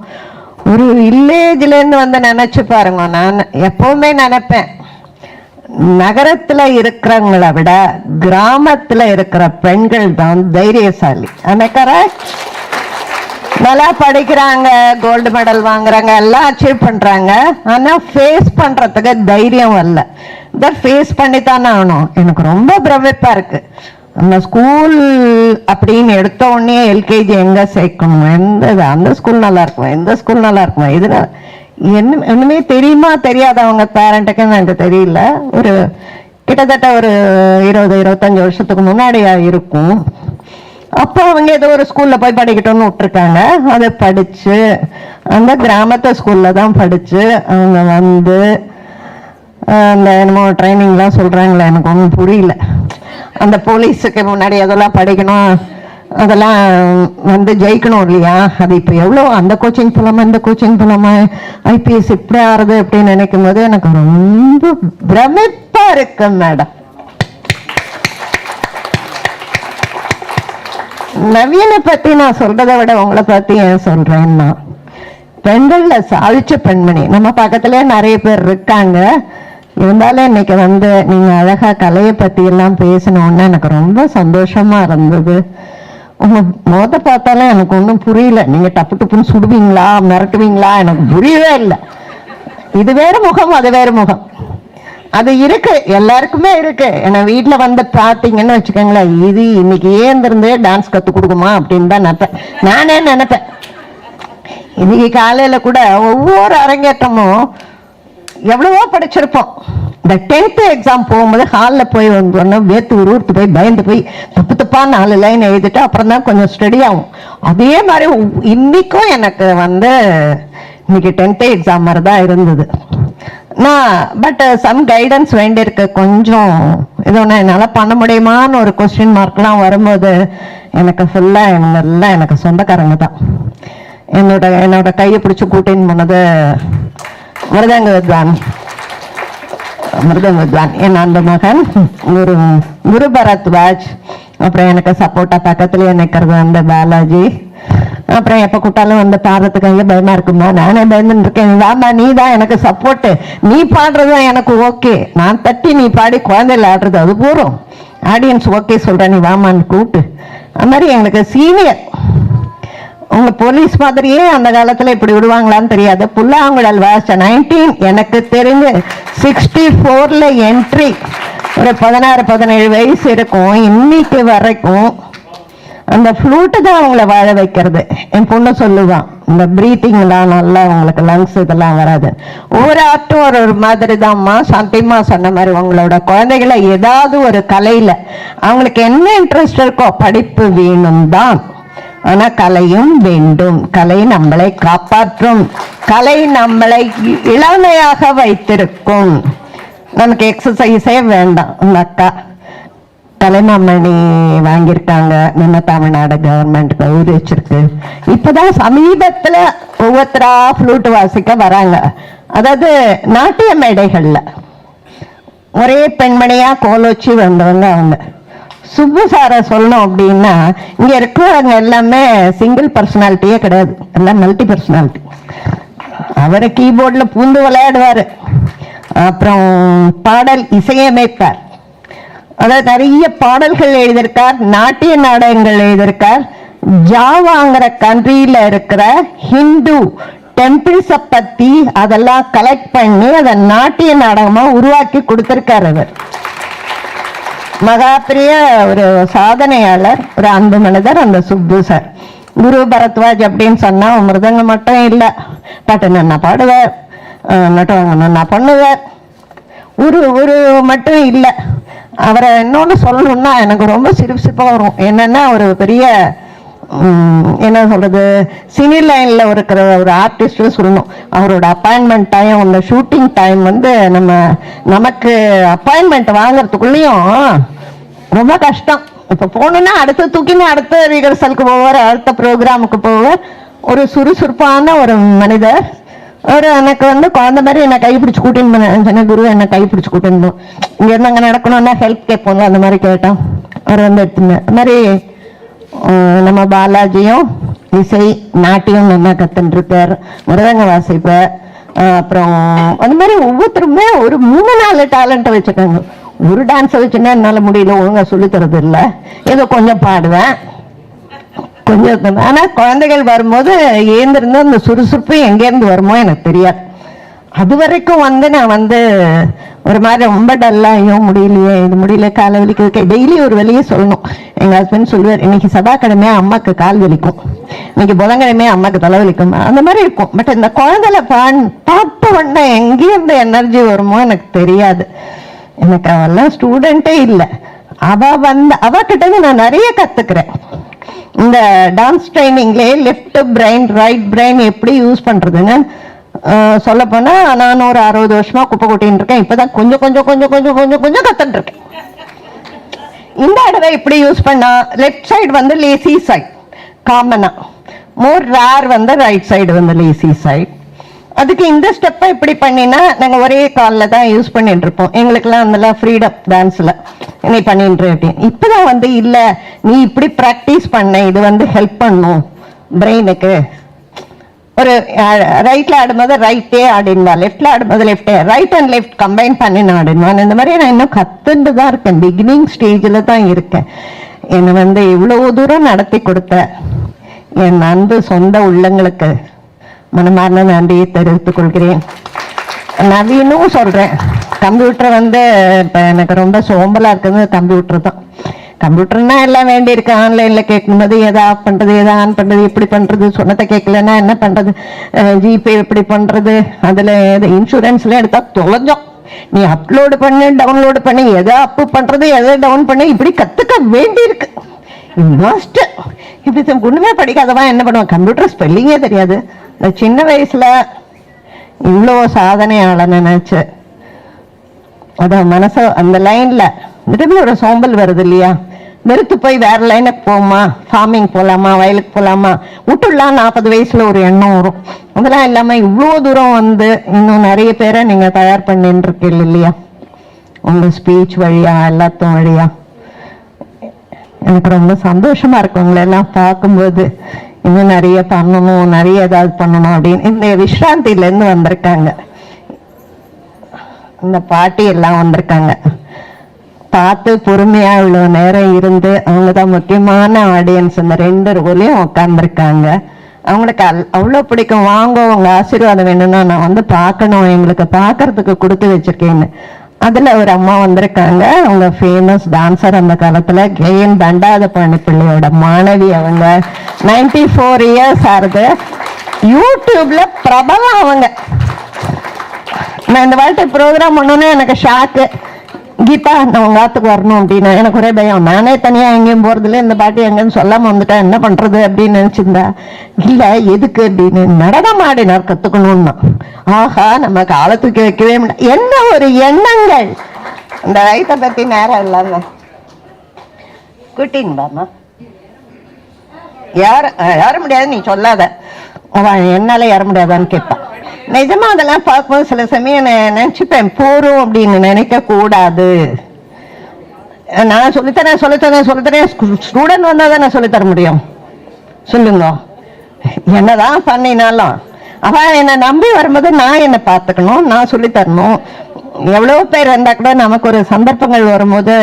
ஒரு வில்லேஜ்லேருந்து வந்து நினச்சி பாருங்க. நான் எப்போவுமே நினைப்பேன், நகரத்தில் இருக்கிறவங்களை விட கிராமத்தில் இருக்கிற பெண்கள் தான் தைரியசாலி. கரெக்ட்? நல்லா படிக்கிறாங்க, கோல்டு மெடல் வாங்குறாங்க, எல்லாம் அச்சீவ் பண்ணுறாங்க. ஆனால் ஃபேஸ் பண்ணுறதுக்கு தைரியம் வரல. இதை ஃபேஸ் பண்ணித்தானே ஆகணும். எனக்கு ரொம்ப பிரமிப்பாக இருக்குது. நம்ம ஸ்கூல் அப்படின்னு எடுத்த உடனே எல்கேஜி எங்கே சேர்க்கணும், அந்த ஸ்கூல் நல்லா இருக்குமா, எந்த ஸ்கூல் நல்லா இருக்குமா, இதனால ஒன்றுமே தெரியுமா தெரியாதவங்க பேரண்ட்டுக்குன்னு எனக்கு தெரியல. ஒரு கிட்டத்தட்ட ஒரு 20-25 வருஷத்துக்கு முன்னாடியா இருக்கும். அப்போ அவங்க ஏதோ ஒரு ஸ்கூலில் போய் படிக்கட்டும்னு விட்டுருக்காங்க. அதை படித்து அந்த கிராமத்து ஸ்கூலில் தான் படித்து அவங்க வந்து அந்த என்னமோ ட்ரைனிங்லாம் சொல்கிறாங்களே, எனக்கு ஒன்றும் புரியல. அந்த போலீஸுக்கு முன்னாடி அதெல்லாம் படிக்கணும், அதெல்லாம் வந்து ஜெயிக்கணும் இல்லையா? அது இப்போ எவ்வளோ அந்த கோச்சிங் போகலாமா, இந்த கோச்சிங் போகலாமா, ஐபிஎஸ் இப்படி ஆறுது அப்படின்னு நினைக்கும் போது எனக்கு ரொம்ப பிரமிப்பாக இருக்கு மேடம். நவீனை பற்றி நான் சொல்றதை விட உங்களை பற்றி ஏன் சொல்றேன்னா, பெண்கள்ல சாதிச்ச பெண்மணி நம்ம பக்கத்துல நிறைய பேர் இருக்காங்க. இருந்தாலும் இன்னைக்கு வந்து நீங்க அழகா கலையை பத்தி எல்லாம் பேசணும்னா எனக்கு ரொம்ப சந்தோஷமா இருந்தது. உங்க மோத பார்த்தாலும் எனக்கு ஒன்றும் புரியல. நீங்க டப்பு டப்புன்னு சுடுவீங்களா, மிரட்டுவீங்களா, எனக்கு புரியவே இல்லை. இது வேற முகம், அது வேற முகம். அது இருக்கு, எல்லாருக்குமே இருக்கு. ஏன்னா வீட்டுல வந்து பார்த்தீங்கன்னு வச்சுக்கோங்களேன், இது இன்னைக்கு ஏந்திருந்து டான்ஸ் கத்து கொடுக்குமா அப்படின்னு தான் நினைப்பேன். நானே நினைப்பேன். இன்னைக்கு காலையில கூட ஒவ்வொரு அரங்கேற்றமும் எவ்வளவோ படிச்சிருப்போம். இந்த 10th எக்ஸாம் போகும்போது ஹாலில் போய் வந்தோன்னா வேர்த்து உருவத்து போய் பயந்து போய் தப்பு தப்பா 4 லைன் எழுதிட்டு அப்புறம் தான் கொஞ்சம் ஸ்டடி ஆகும். அதே மாதிரி இன்னைக்கும் எனக்கு வந்து இன்னைக்கு 10th எக்ஸாம் மாதிரி தான் இருந்தது. நான் பட் சம் கைடன்ஸ் வேண்டியிருக்கு. கொஞ்சம் ஏதோ என்னால் பண்ண முடியுமான்னு ஒரு கொஸ்டின் மார்க்லாம் வரும்போது எனக்கு ஃபுல்லாக இவங்கெல்லாம் எனக்கு சொந்தக்காரங்க தான். என்னோட கையை பிடிச்சி கூட்டின்னு போனது மிருதங்க வித்வான் என் அந்த மகன் குரு பரத்வாஜ். அப்புறம் எனக்கு சப்போர்ட்டா பக்கத்துலயே நிற்கிறது அந்த பாலாஜி. அப்புறம் எப்ப கூட்டாலும் வந்து பாடுறதுக்கு பயமா இருக்குமா, நானே பயந்துட்டு இருக்கேன். வாமா, நீ தான் எனக்கு சப்போர்ட்டு, நீ பாடுறதும் எனக்கு ஓகே. நான் தட்டி நீ பாடி குழந்தைல ஆடுறது அது போறோம். ஆடியன்ஸ் ஓகே சொல்றேன், நீ வாமான்னு கூப்பிட்டு. அது மாதிரி எங்களுக்கு சீனியர். உங்க போலீஸ் மாதிரியே அந்த காலத்துல இப்படி விடுவாங்களான்னு தெரியாது. புல்லாங்குழல் வாச 19 எனக்கு தெரிஞ்சு 64ல என்ட்ரி. ஒரு 16-17 வயசு இருக்கும். இன்னைக்கு வரைக்கும் அந்த ஃப்ளூட்டு தான் அவங்கள வாழ வைக்கிறது. என் பொண்ணு சொல்லுவான், இந்த பிரீத்திங்லாம் நல்லா உங்களுக்கு லங்ஸ் இதெல்லாம் வராது. ஒவ்வொரு ஆர்ட்டும் ஒரு மாதிரி தான்மா. சாந்திமா சொன்ன மாதிரி உங்களோட குழந்தைகளை ஏதாவது ஒரு கலையில அவங்களுக்கு என்ன இன்ட்ரெஸ்ட் இருக்கோ, படிப்பு வேணும் தான், ஆனா கலையும் வேண்டும். கலை நம்மளை காப்பாற்றும், கலை நம்மளை இளமையாக வைத்திருக்கும். நமக்கு எக்ஸசைஸே வேண்டாம். உங்க அக்கா கலைமாமணி வாங்கியிருக்காங்க, நம்ம தமிழ்நாடு கவர்மெண்ட் கௌரவிச்சிருக்கு. இப்பதான் சமீபத்துல ஒவ்வொருத்தரா ஃப்ளூட் வாசிக்க வராங்க. அதாவது நாட்டிய மேடைகள்ல ஒரே பெண்மணியா கோலோச்சி வந்தவங்க அவங்க. சுப்பு சாரை சொல்லணும் அப்படின்னா, இங்க இருக்கிறவங்க எல்லாமே சிங்கிள் பர்சனாலிட்டியே கிடையாது, எல்லாம் மல்டி பர்சனாலிட்டி. அவரை கீபோர்ட்ல பூந்து விளையாடுவாரு. அப்புறம் பாடல் இசையமைப்பார். அதாவது நிறைய பாடல்கள் எழுதியிருக்கார், நாட்டிய நாடகங்கள் எழுதியிருக்கார். ஜாவாங்கிற கண்ட்ரியில இருக்கிற ஹிந்து டெம்பிள்ஸை பத்தி அதெல்லாம் கலெக்ட் பண்ணி அதை நாட்டிய நாடகமா உருவாக்கி கொடுத்திருக்காரு. அவர் மகாபிரிய ஒரு சாதனையாளர், ஒரு அன்பு மனிதர் அந்த சுப்பு சார். குரு பரத்வாஜ் அப்படின்னு சொன்னா மிருதங்க மட்டும் இல்லை, பாட்டு நன்னா பாடுவார், நன்னா பண்ணுவார். ஒரு மட்டும் இல்லை. அவரை இன்னொன்று சொல்லணும்னா எனக்கு ரொம்ப சிரிப்பாக வரும். என்னன்னா ஒரு பெரிய என்ன சொல்றது, சினி லைன்ல இருக்கிற ஒரு ஆர்டிஸ்ட் சொல்லணும். அவரோட அப்பாயின்மெண்ட் டைம், அந்த ஷூட்டிங் டைம் வந்து நமக்கு அப்பாயின்மெண்ட் வாங்கறதுக்குள்ளேயும் ரொம்ப கஷ்டம். இப்ப போகணும்னா அடுத்து தூக்கின்னு அடுத்த ரிஹர்சலுக்கு போவார், அடுத்த ப்ரோக்ராமுக்கு போவார். ஒரு சுறுசுறுப்பான ஒரு மனிதர். ஒரு எனக்கு வந்து குழந்தை மாதிரி என்னை கைப்பிடிச்சு கூட்டின்னு போனேன். குரு என்னை கைப்பிடிச்சு கூட்டின்னு இங்க இருந்து அங்கே நடக்கணும்னா ஹெல்ப் கேட்போங்க, அந்த மாதிரி கேட்டோம். அவர் வந்து எடுத்துருந்தார். அது மாதிரி நம்ம பாலாஜியும் இசை நாட்டியம் நல்லா கற்றுருக்கார், மிருதங்க வாசிப்பார். அப்புறம் அந்த மாதிரி ஒவ்வொருத்தருமே ஒரு 3-4 டேலண்ட்டை வச்சுருக்காங்க. ஒரு டான்ஸை வச்சுன்னா என்னால் முடியல, ஒழுங்காக சொல்லித்தரது இல்லை, ஏதோ கொஞ்சம் பாடுவேன் கொஞ்சம். ஆனால் குழந்தைகள் வரும்போது ஏந்திருந்து அந்த சுறுசுறுப்பு எங்கேருந்து வருமோ எனக்கு தெரியாது. அது வரைக்கும் வந்து நான் வந்து ஒரு மாதிரி ரொம்ப டல்லாக, ஐயோ முடியலையே, இது முடியல, காலை வலிக்கு டெய்லி ஒரு வலியே சொல்லணும். எங்கள் ஹஸ்பண்ட் சொல்லுவார், இன்னைக்கு செவ்வாய்க்கிழமையா அம்மாவுக்கு கால் வலிக்கும், இன்னைக்கு புதன்கிழமையா அம்மாவுக்கு தலை வலிக்கும், அந்த மாதிரி இருக்கும். பட் இந்த குழந்தைல பார்த்த உடனே எங்கேருந்து எனர்ஜி வருமோ எனக்கு தெரியாது. எனக்கு அவெல்லாம் ஸ்டூடெண்ட்டே இல்லை. அவகிட்ட நான் நிறைய கற்றுக்கிறேன். இந்த டான்ஸ் ட்ரைனிங்லேயே லெஃப்ட் பிரெயின் ரைட் பிரெயின் எப்படி யூஸ் பண்ணுறதுன்னு சொல்ல போனா நான் ஒரு 60 வருஷமா குப்பை கொட்டின்னு இருக்கேன். இப்பதான் கொஞ்சம் கொஞ்சம் கொஞ்சம் கொஞ்சம் கொஞ்சம் கொஞ்சம் கத்துட்டு இருக்கேன். இந்த இடவை இப்படி யூஸ் பண்ணா லெஃப்ட் சைடு வந்து லேசி சைடு காமனா, மோர் ரேர் வந்து ரைட் சைடு வந்து லேசி சைடு. அதுக்கு இந்த ஸ்டெப்பை இப்படி பண்ணினா நாங்கள் ஒரே காலில் தான் யூஸ் பண்ணிட்டு இருப்போம். எங்களுக்கெல்லாம் அதெல்லாம் ஃப்ரீடம் டான்ஸில் நீ பண்ணிட்டு அப்படின்னு. இப்போதான் வந்து இல்லை, நீ இப்படி ப்ராக்டிஸ் பண்ண, இது வந்து ஹெல்ப் பண்ணும் பிரெயினுக்கு. ஒரு ரைட்ல ஆடும்போது ரைட்டே ஆடிடுவா, லெஃப்ட்ல ஆடும்போது லெஃப்டே, ரைட் அண்ட் லெஃப்ட் கம்பைன் பண்ணி நான் ஆடிடுவான். இந்த மாதிரி நான் இன்னும் கத்துட்டு தான் இருக்கேன், பிகினிங் ஸ்டேஜில் தான் இருக்கேன். என்னை வந்து இவ்வளவு தூரம் நடத்தி கொடுத்த என் அன்பு சொந்த உள்ளங்களுக்கு மனமார்ந்த நன்றியை தெரிவித்துக் கொள்கிறேன். நவீனும் சொல்றேன், கம்ப்யூட்டர் வந்து இப்போ எனக்கு ரொம்ப சோம்பலா இருக்குது கம்ப்யூட்டர் தான். கம்ப்யூட்டர்னா எல்லாம் வேண்டியிருக்கு, ஆன்லைனில் கேட்கும்போது எதை ஆஃப் பண்ணுறது, எதை ஆன் பண்ணுறது, எப்படி பண்ணுறது, சொன்னதை கேட்கலன்னா என்ன பண்ணுறது, ஜிபே எப்படி பண்ணுறது, அதில் எது இன்சூரன்ஸ்லாம் எடுத்தால் தொலைஞ்சோம். நீ அப்லோடு பண்ணி டவுன்லோடு பண்ணி எதை அப்பு பண்ணுறது, எதை டவுன் பண்ணி இப்படி கற்றுக்க வேண்டியிருக்கு. மஸ்ட் இப்படி ஒன்றுமே படிக்காதவன் என்ன பண்ணுவான், கம்ப்யூட்டர் ஸ்பெல்லிங்கே தெரியாது. இந்த சின்ன வயசில் இவ்வளோ சாதனையாள நினைச்சு அதான் மனசை அந்த லைனில் திரும்பி ஒரு சோம்பல் வருது இல்லையா, வெறுத்து போய் வேற லைனுக்கு போமா, ஃபார்மிங் போகலாமா, வயலுக்கு போகலாமா, விட்டுடலாம் 40 வயசுல ஒரு எண்ணம் வரும். அதெல்லாம் இல்லாமல் இவ்வளோ தூரம் வந்து இன்னும் நிறைய பேரை நீங்கள் தயார் பண்ணிட்டு இருக்கீங்க இல்லையா, உங்கள் ஸ்பீச் வழியா எல்லாத்தும் வழியா. எனக்கு ரொம்ப சந்தோஷமா இருக்கு உங்களெல்லாம் பார்க்கும்போது. இன்னும் நிறைய பண்ணணும், நிறைய ஏதாவது பண்ணணும் அப்படின்னு. இந்த விஸ்ராந்திலேருந்து வந்திருக்காங்க, இந்த பாட்டி எல்லாம் வந்திருக்காங்க. பார்த்து பொறுமையா இவ்வளோ நேரம் இருந்து அவங்க தான் முக்கியமான ஆடியன்ஸ். இந்த 2 ரோலையும் உட்காந்துருக்காங்க. அவங்களுக்கு அவ்வளோ பிடிக்கும். வாங்க உங்க ஆசீர்வாதம் வேணும்னா நான் வந்து பார்க்கணும், எங்களுக்கு பார்க்கறதுக்கு கொடுத்து வச்சிருக்கேன்னு. அதுல ஒரு அம்மா வந்திருக்காங்க, அவங்க ஃபேமஸ் டான்சர் அந்த காலத்துல, கேஎன் தண்டாதபாணி பிள்ளையோட மாணவி. அவங்க 94 இயர்ஸ் ஆகுது, யூடியூப்ல பிரபலம் அவங்க. நான் இந்த வாழ்க்கை ப்ரோக்ராம் பண்ணோன்னே எனக்கு ஷாக்கு. கீதா நான் உங்க ஆத்துக்கு வரணும் அப்படின்னா எனக்கு ஒரே பயம். நானே தனியா எங்கேயும் போறதில்ல, இந்த பாட்டி எங்கன்னு சொல்லாம வந்துட்டா என்ன பண்றது அப்படின்னு நினைச்சிருந்தா, இல்ல எதுக்கு அப்படின்னு, நடனம் ஆடினார் கத்துக்கணும்னா. ஆஹா நம்ம காலத்துக்கு வைக்கவே என்ன ஒரு எண்ணங்கள். இந்த வயத்தை பத்தி நேரம் இல்லாம கூட்டின்னு பாமா, யாரும் முடியாது நீ சொல்லாத, அவன் என்னால ஏற முடியாதான்னு கேட்பான். நிஜமா அதெல்லாம் பார்க்கும்போது சில சமயம் நினைச்சுப்பேன், போறோம் அப்படின்னு நினைக்க கூடாது. நான் சொல்லித்தரேன் ஸ்டூடெண்ட் வந்தா தான் நான் சொல்லித்தர முடியும். சொல்லுங்க, என்னதான் பண்ணினாலும் அவன் என்னை நம்பி வரும்போது நான் என்னை பார்த்துக்கணும், நான் சொல்லித்தரணும். எவ்வளவு பேர் இருந்தா கூட நமக்கு ஒரு சந்தர்ப்பங்கள் வரும்போது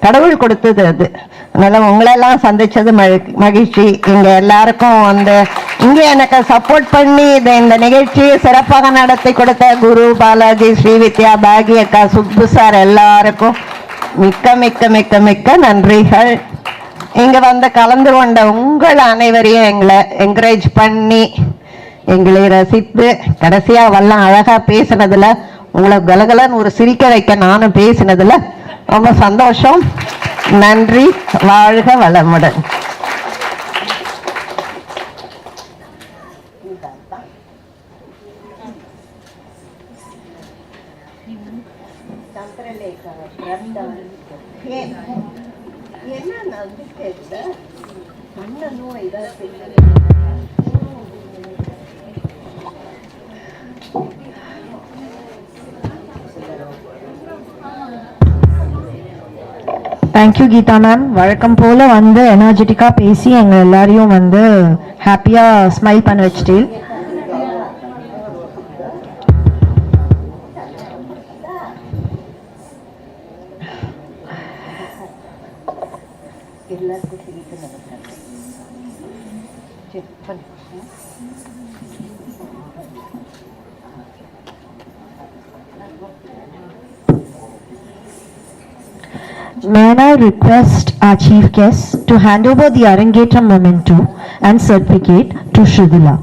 கடவுள் கொடுத்தது அது. அதனால உங்களெல்லாம் சந்திச்சது மகிழ்ச்சி. இங்க எல்லாருக்கும் வந்து இங்க எனக்கு சப்போர்ட் பண்ணி இந்த நிகழ்ச்சியை சிறப்பாக நடத்தி கொடுத்த குரு, பாலாஜி, ஸ்ரீவித்யா, பாகியக்கா, சுப்பு சார் எல்லாருக்கும் மிக்க மிக்க மிக்க மிக்க நன்றிகள். இங்க வந்து கலந்து கொண்ட உங்கள் அனைவரையும் எங்களை என்கரேஜ் பண்ணி எங்களை ரசித்து கடைசியா வல்லம் அழகா பேசினதுல, உங்களை கலகலன்னு ஒரு சிரிக்க வைக்க நானும் பேசினதுல ரொம்ப சந்தோஷம். நன்றி, வாழ்க வளமுடன். Thank you Geetha ma'am. வழக்கம் போல் வந்து எனர்ஜெட்டிக்காக பேசி எங்கள் எல்லாரையும் வந்து ஹாப்பியாக ஸ்மைல் பண்ண வச்சுட்டு May I request our chief guest to hand over the Arangetram memento and certificate to Shridula.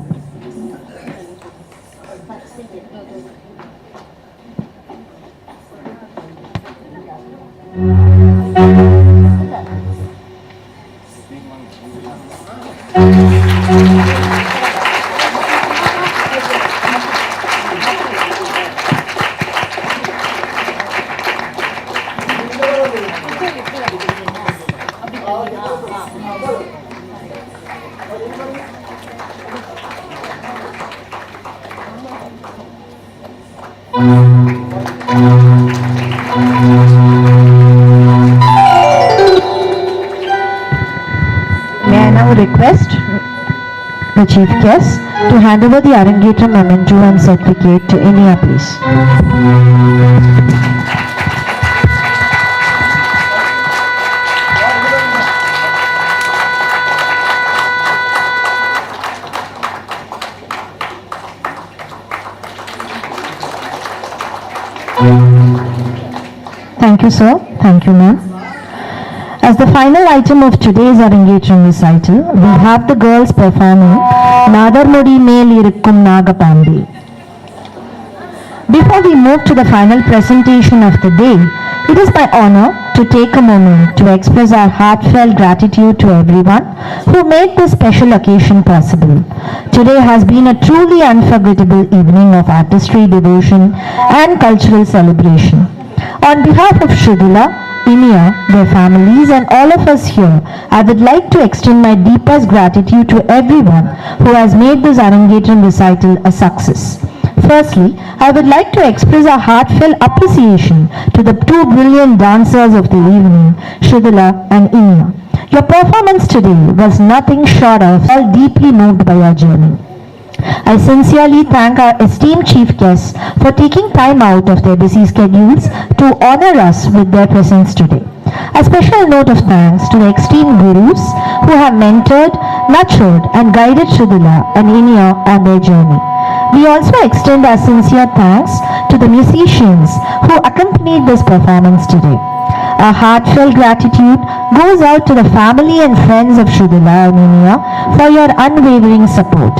May I now request the chief guest to hand over the Arangetram memento and certificate to Inia, please. Thank you, sir. Thank you, ma'am. As the final item of today's Arangetram recital, we have the girls performing Nadarmudi Mel Irukkum Nagapambi. Before we move to the final presentation of the day, it is my honor to take a moment to express our heartfelt gratitude to everyone who made this special occasion possible. Today has been a truly unforgettable evening of artistry, devotion and cultural celebration. On behalf of Shridula, Inia, their families and all of us here, I would like to extend my deepest gratitude to everyone who has made this Arangetram recital a success. Firstly, I would like to express a heartfelt appreciation to the two brilliant dancers of the evening, Shridula and Inia. Your performance today was nothing short of all deeply moved by your journey. I sincerely thank our esteemed chief guests for taking time out of their busy schedules to honor us with their presence today. A special note of thanks to the esteemed gurus who have mentored, nurtured and guided Shridula and Inia on their journey. We also extend our sincere thanks to the musicians who accompanied this performance today. Our heartfelt gratitude goes out to the family and friends of Shridula and Inia for your unwavering support.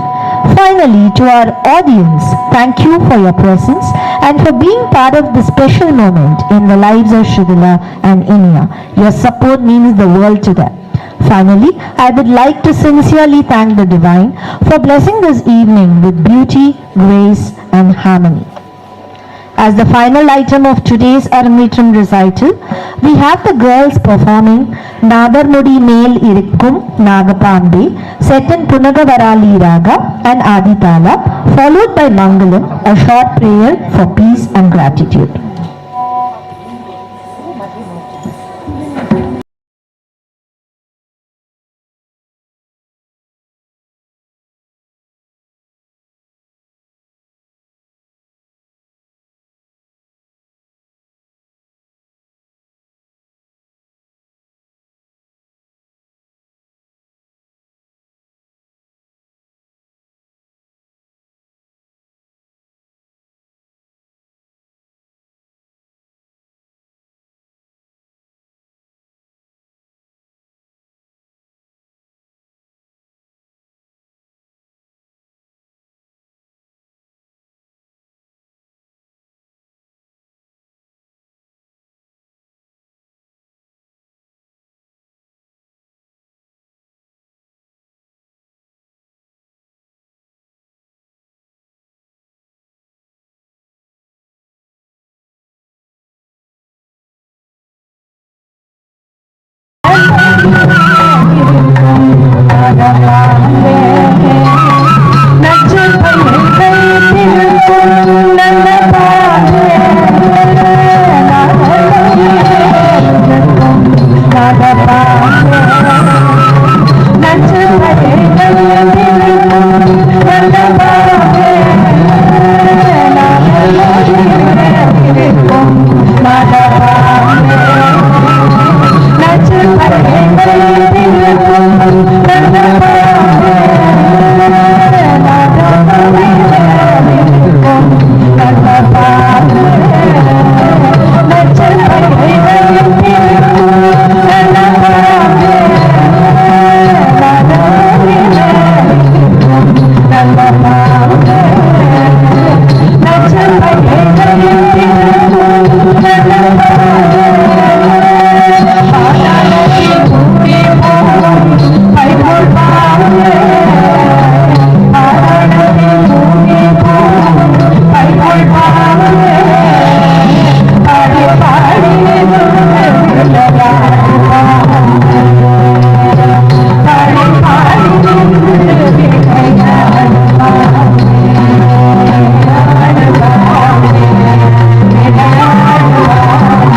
Finally, to our audience, thank you for your presence and for being part of this special moment in the lives of Shridula and Inia. Your support means the world to them. Finally, I would like to sincerely thank the Divine for blessing this evening with beauty, grace and harmony. As the final item of today's Arangetram recital, we have the girls performing Nadarmudi Mel Irukkum Nagapambi, set in Punagavarali Raga and Aditala, followed by Mangalam, a short prayer for peace and gratitude.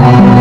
Thank you.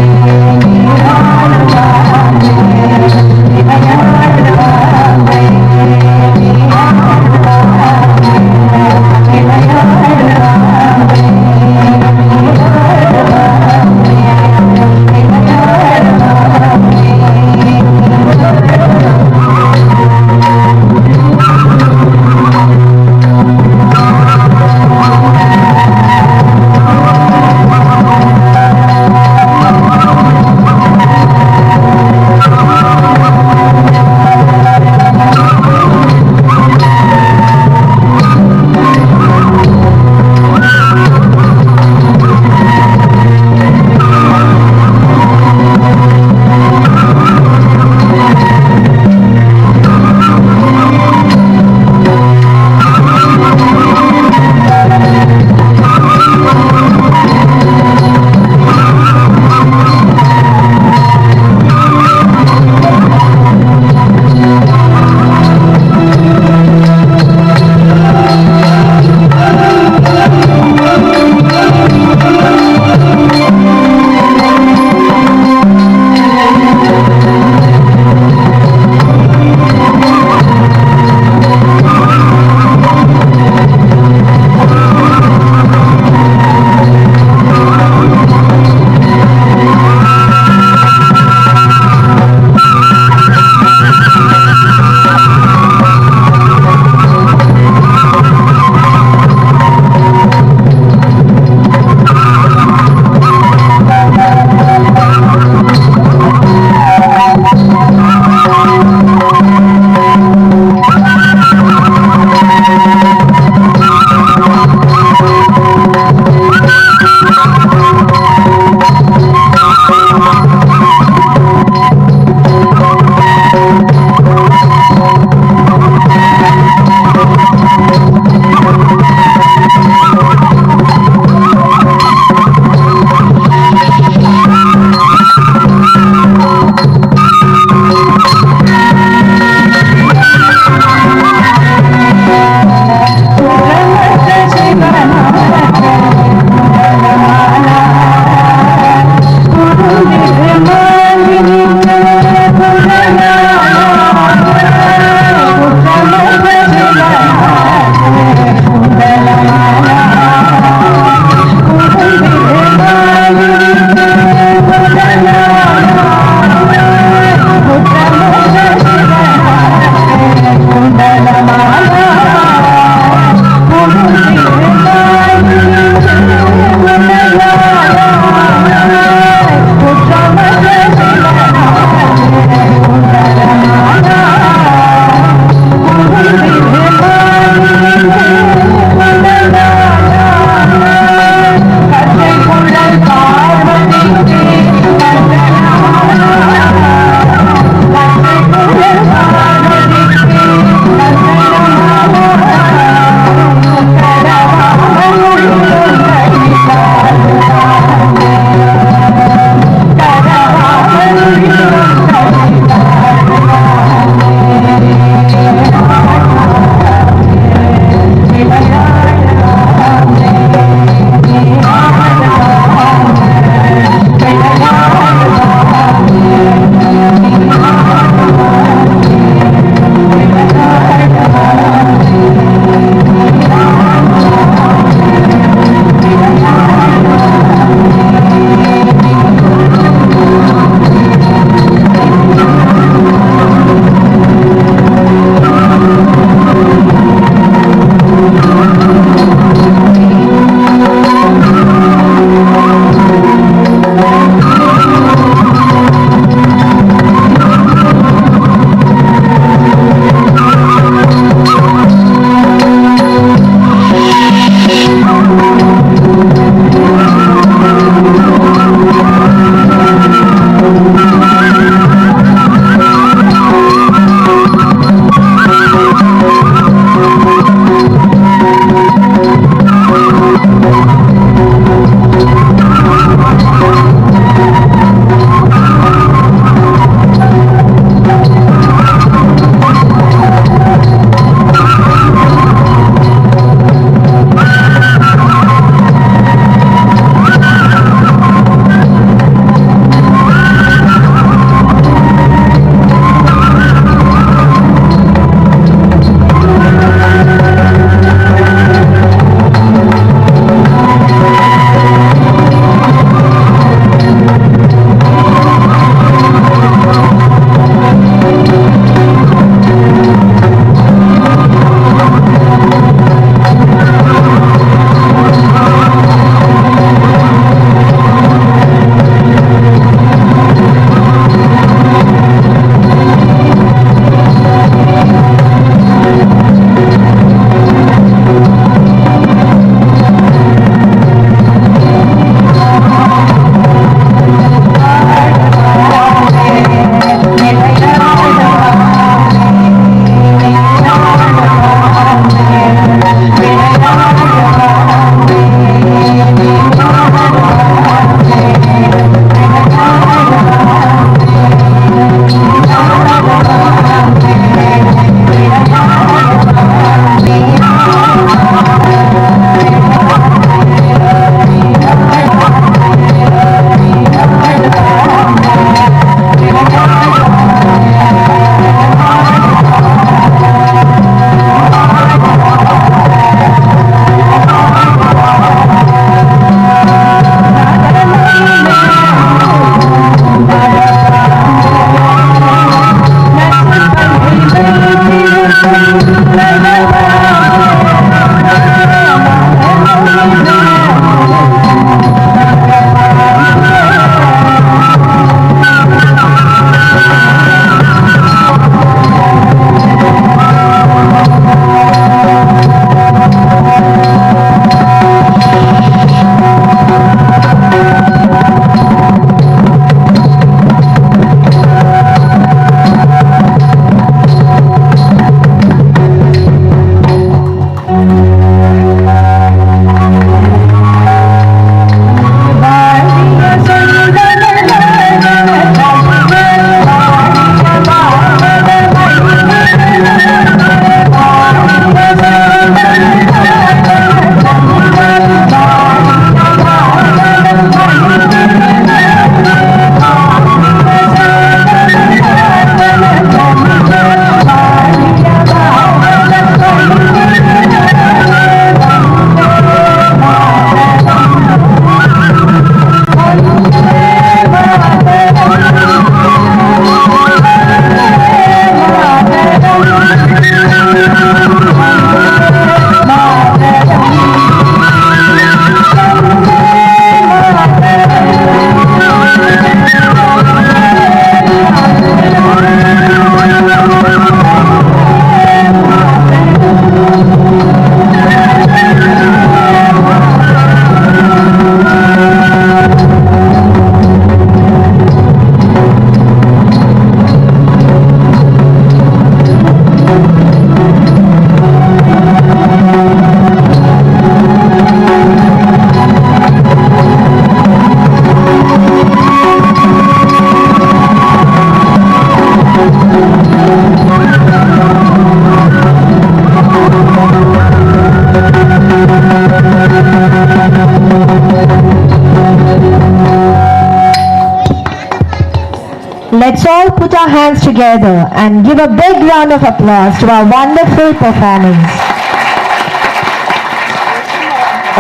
let's all put our hands together and give a big round of applause to our wonderful performance.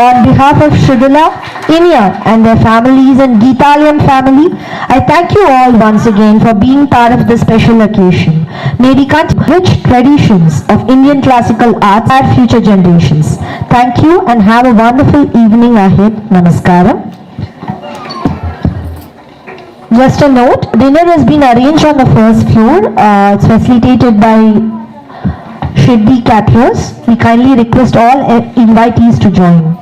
On behalf of Shridula, Inia and their families and GEETHALAYam family, I thank you all once again for being part of this special occasion. May we continue rich traditions of Indian classical arts for future generations. Thank you and have a wonderful evening ahead. Namaskaram. Just a note, dinner has been arranged on the first floor. It's facilitated by Shridula caterers. We kindly request all invitees to join.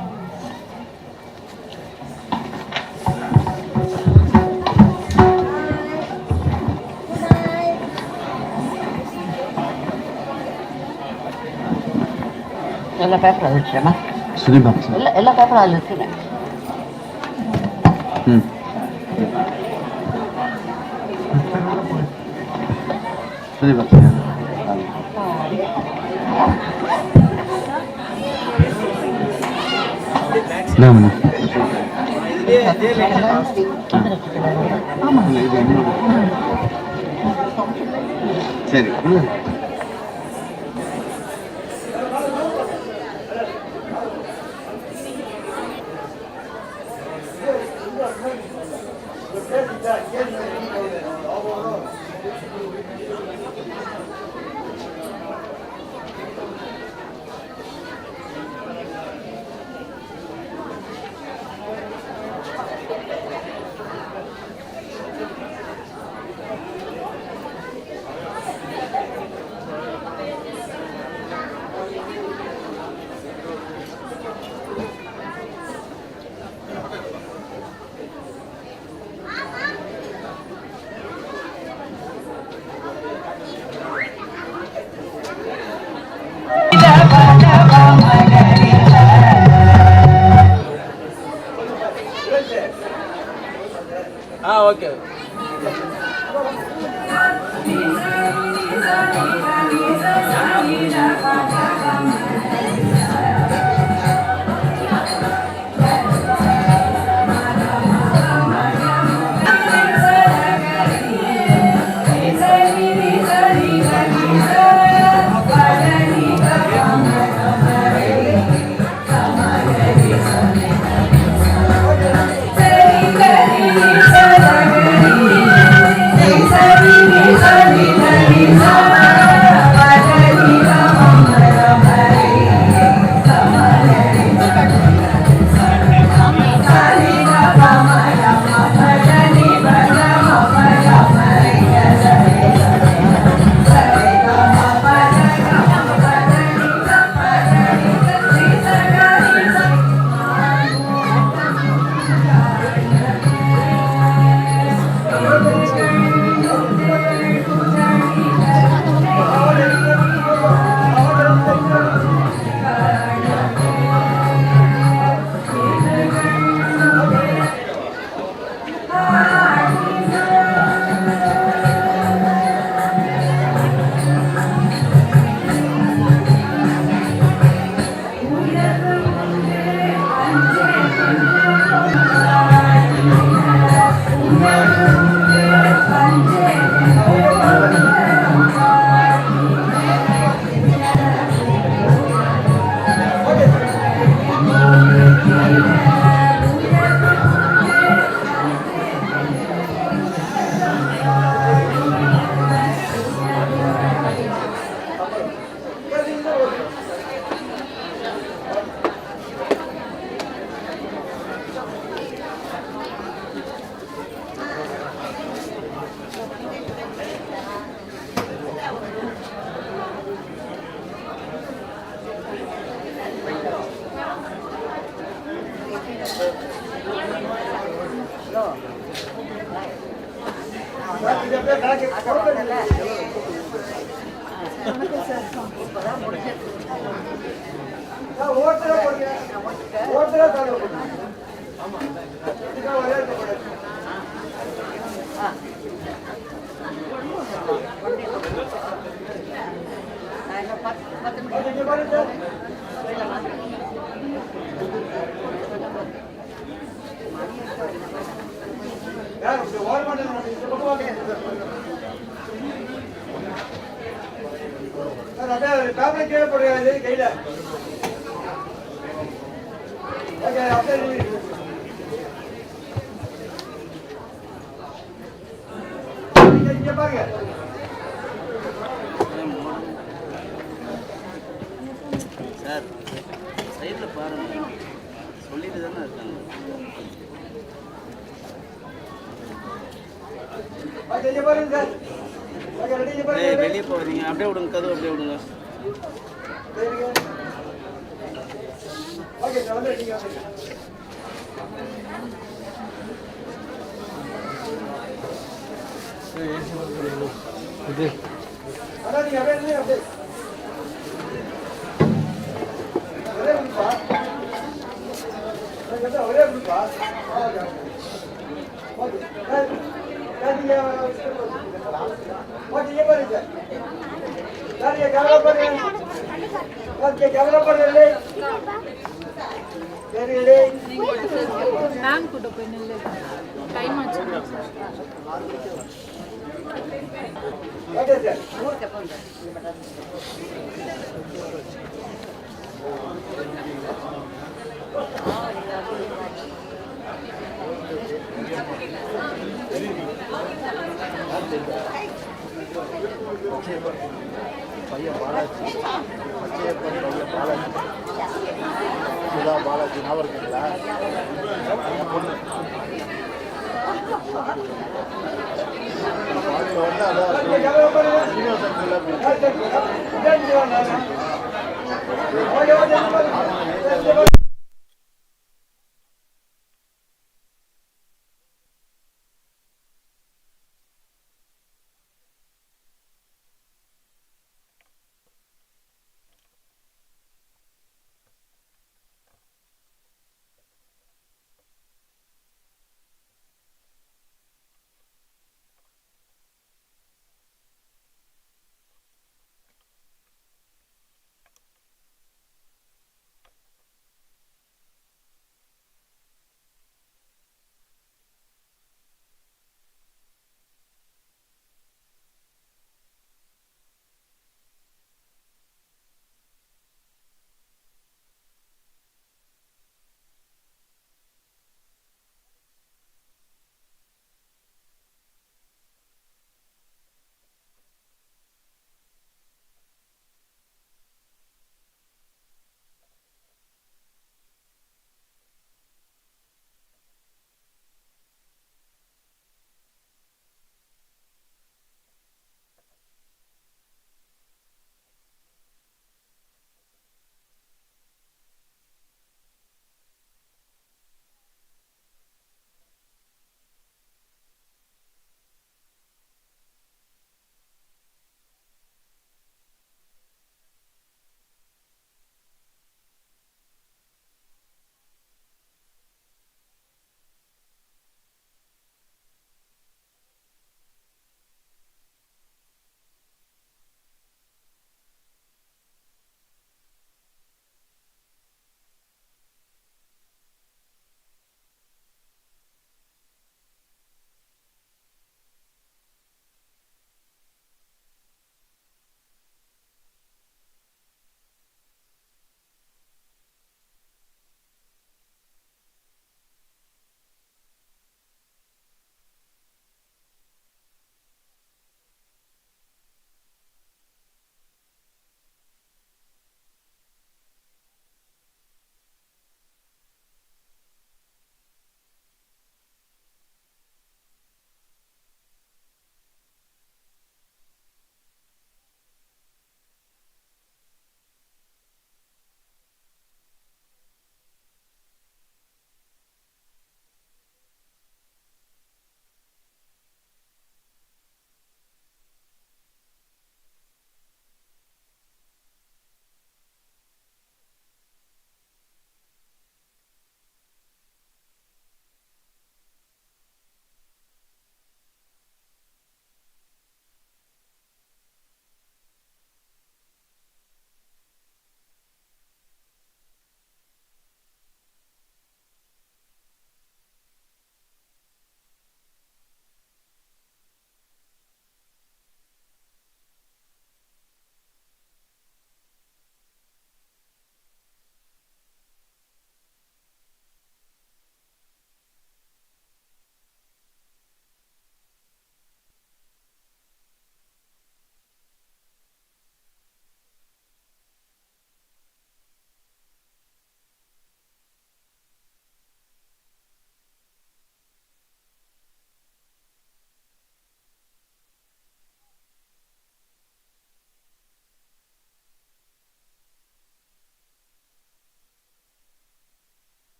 எல்லா பேப்பரும் அது வச்சுமா சுதீபா எல்லா பேப்பரும் அதில் இருக்குங்க. சுதீபா சரி okay Yeah, sir சைடில் பாருங்க, சொல்லிட்டு தானே இருக்காங்க. வெளியே போகிறீங்க, அப்படியே விடுங்க, கதவு அப்படியே விடுங்க. இது பேங்க் கூட்ட போய் நில்லு, டைம் ஆச்சு. பையன் பாலாஜி, பச்சையப்பன் பையன் பாலாஜி, சுதா பாலாஜி ஞாபகம் இருக்குங்களா? பொண்ணு வந்து அதான்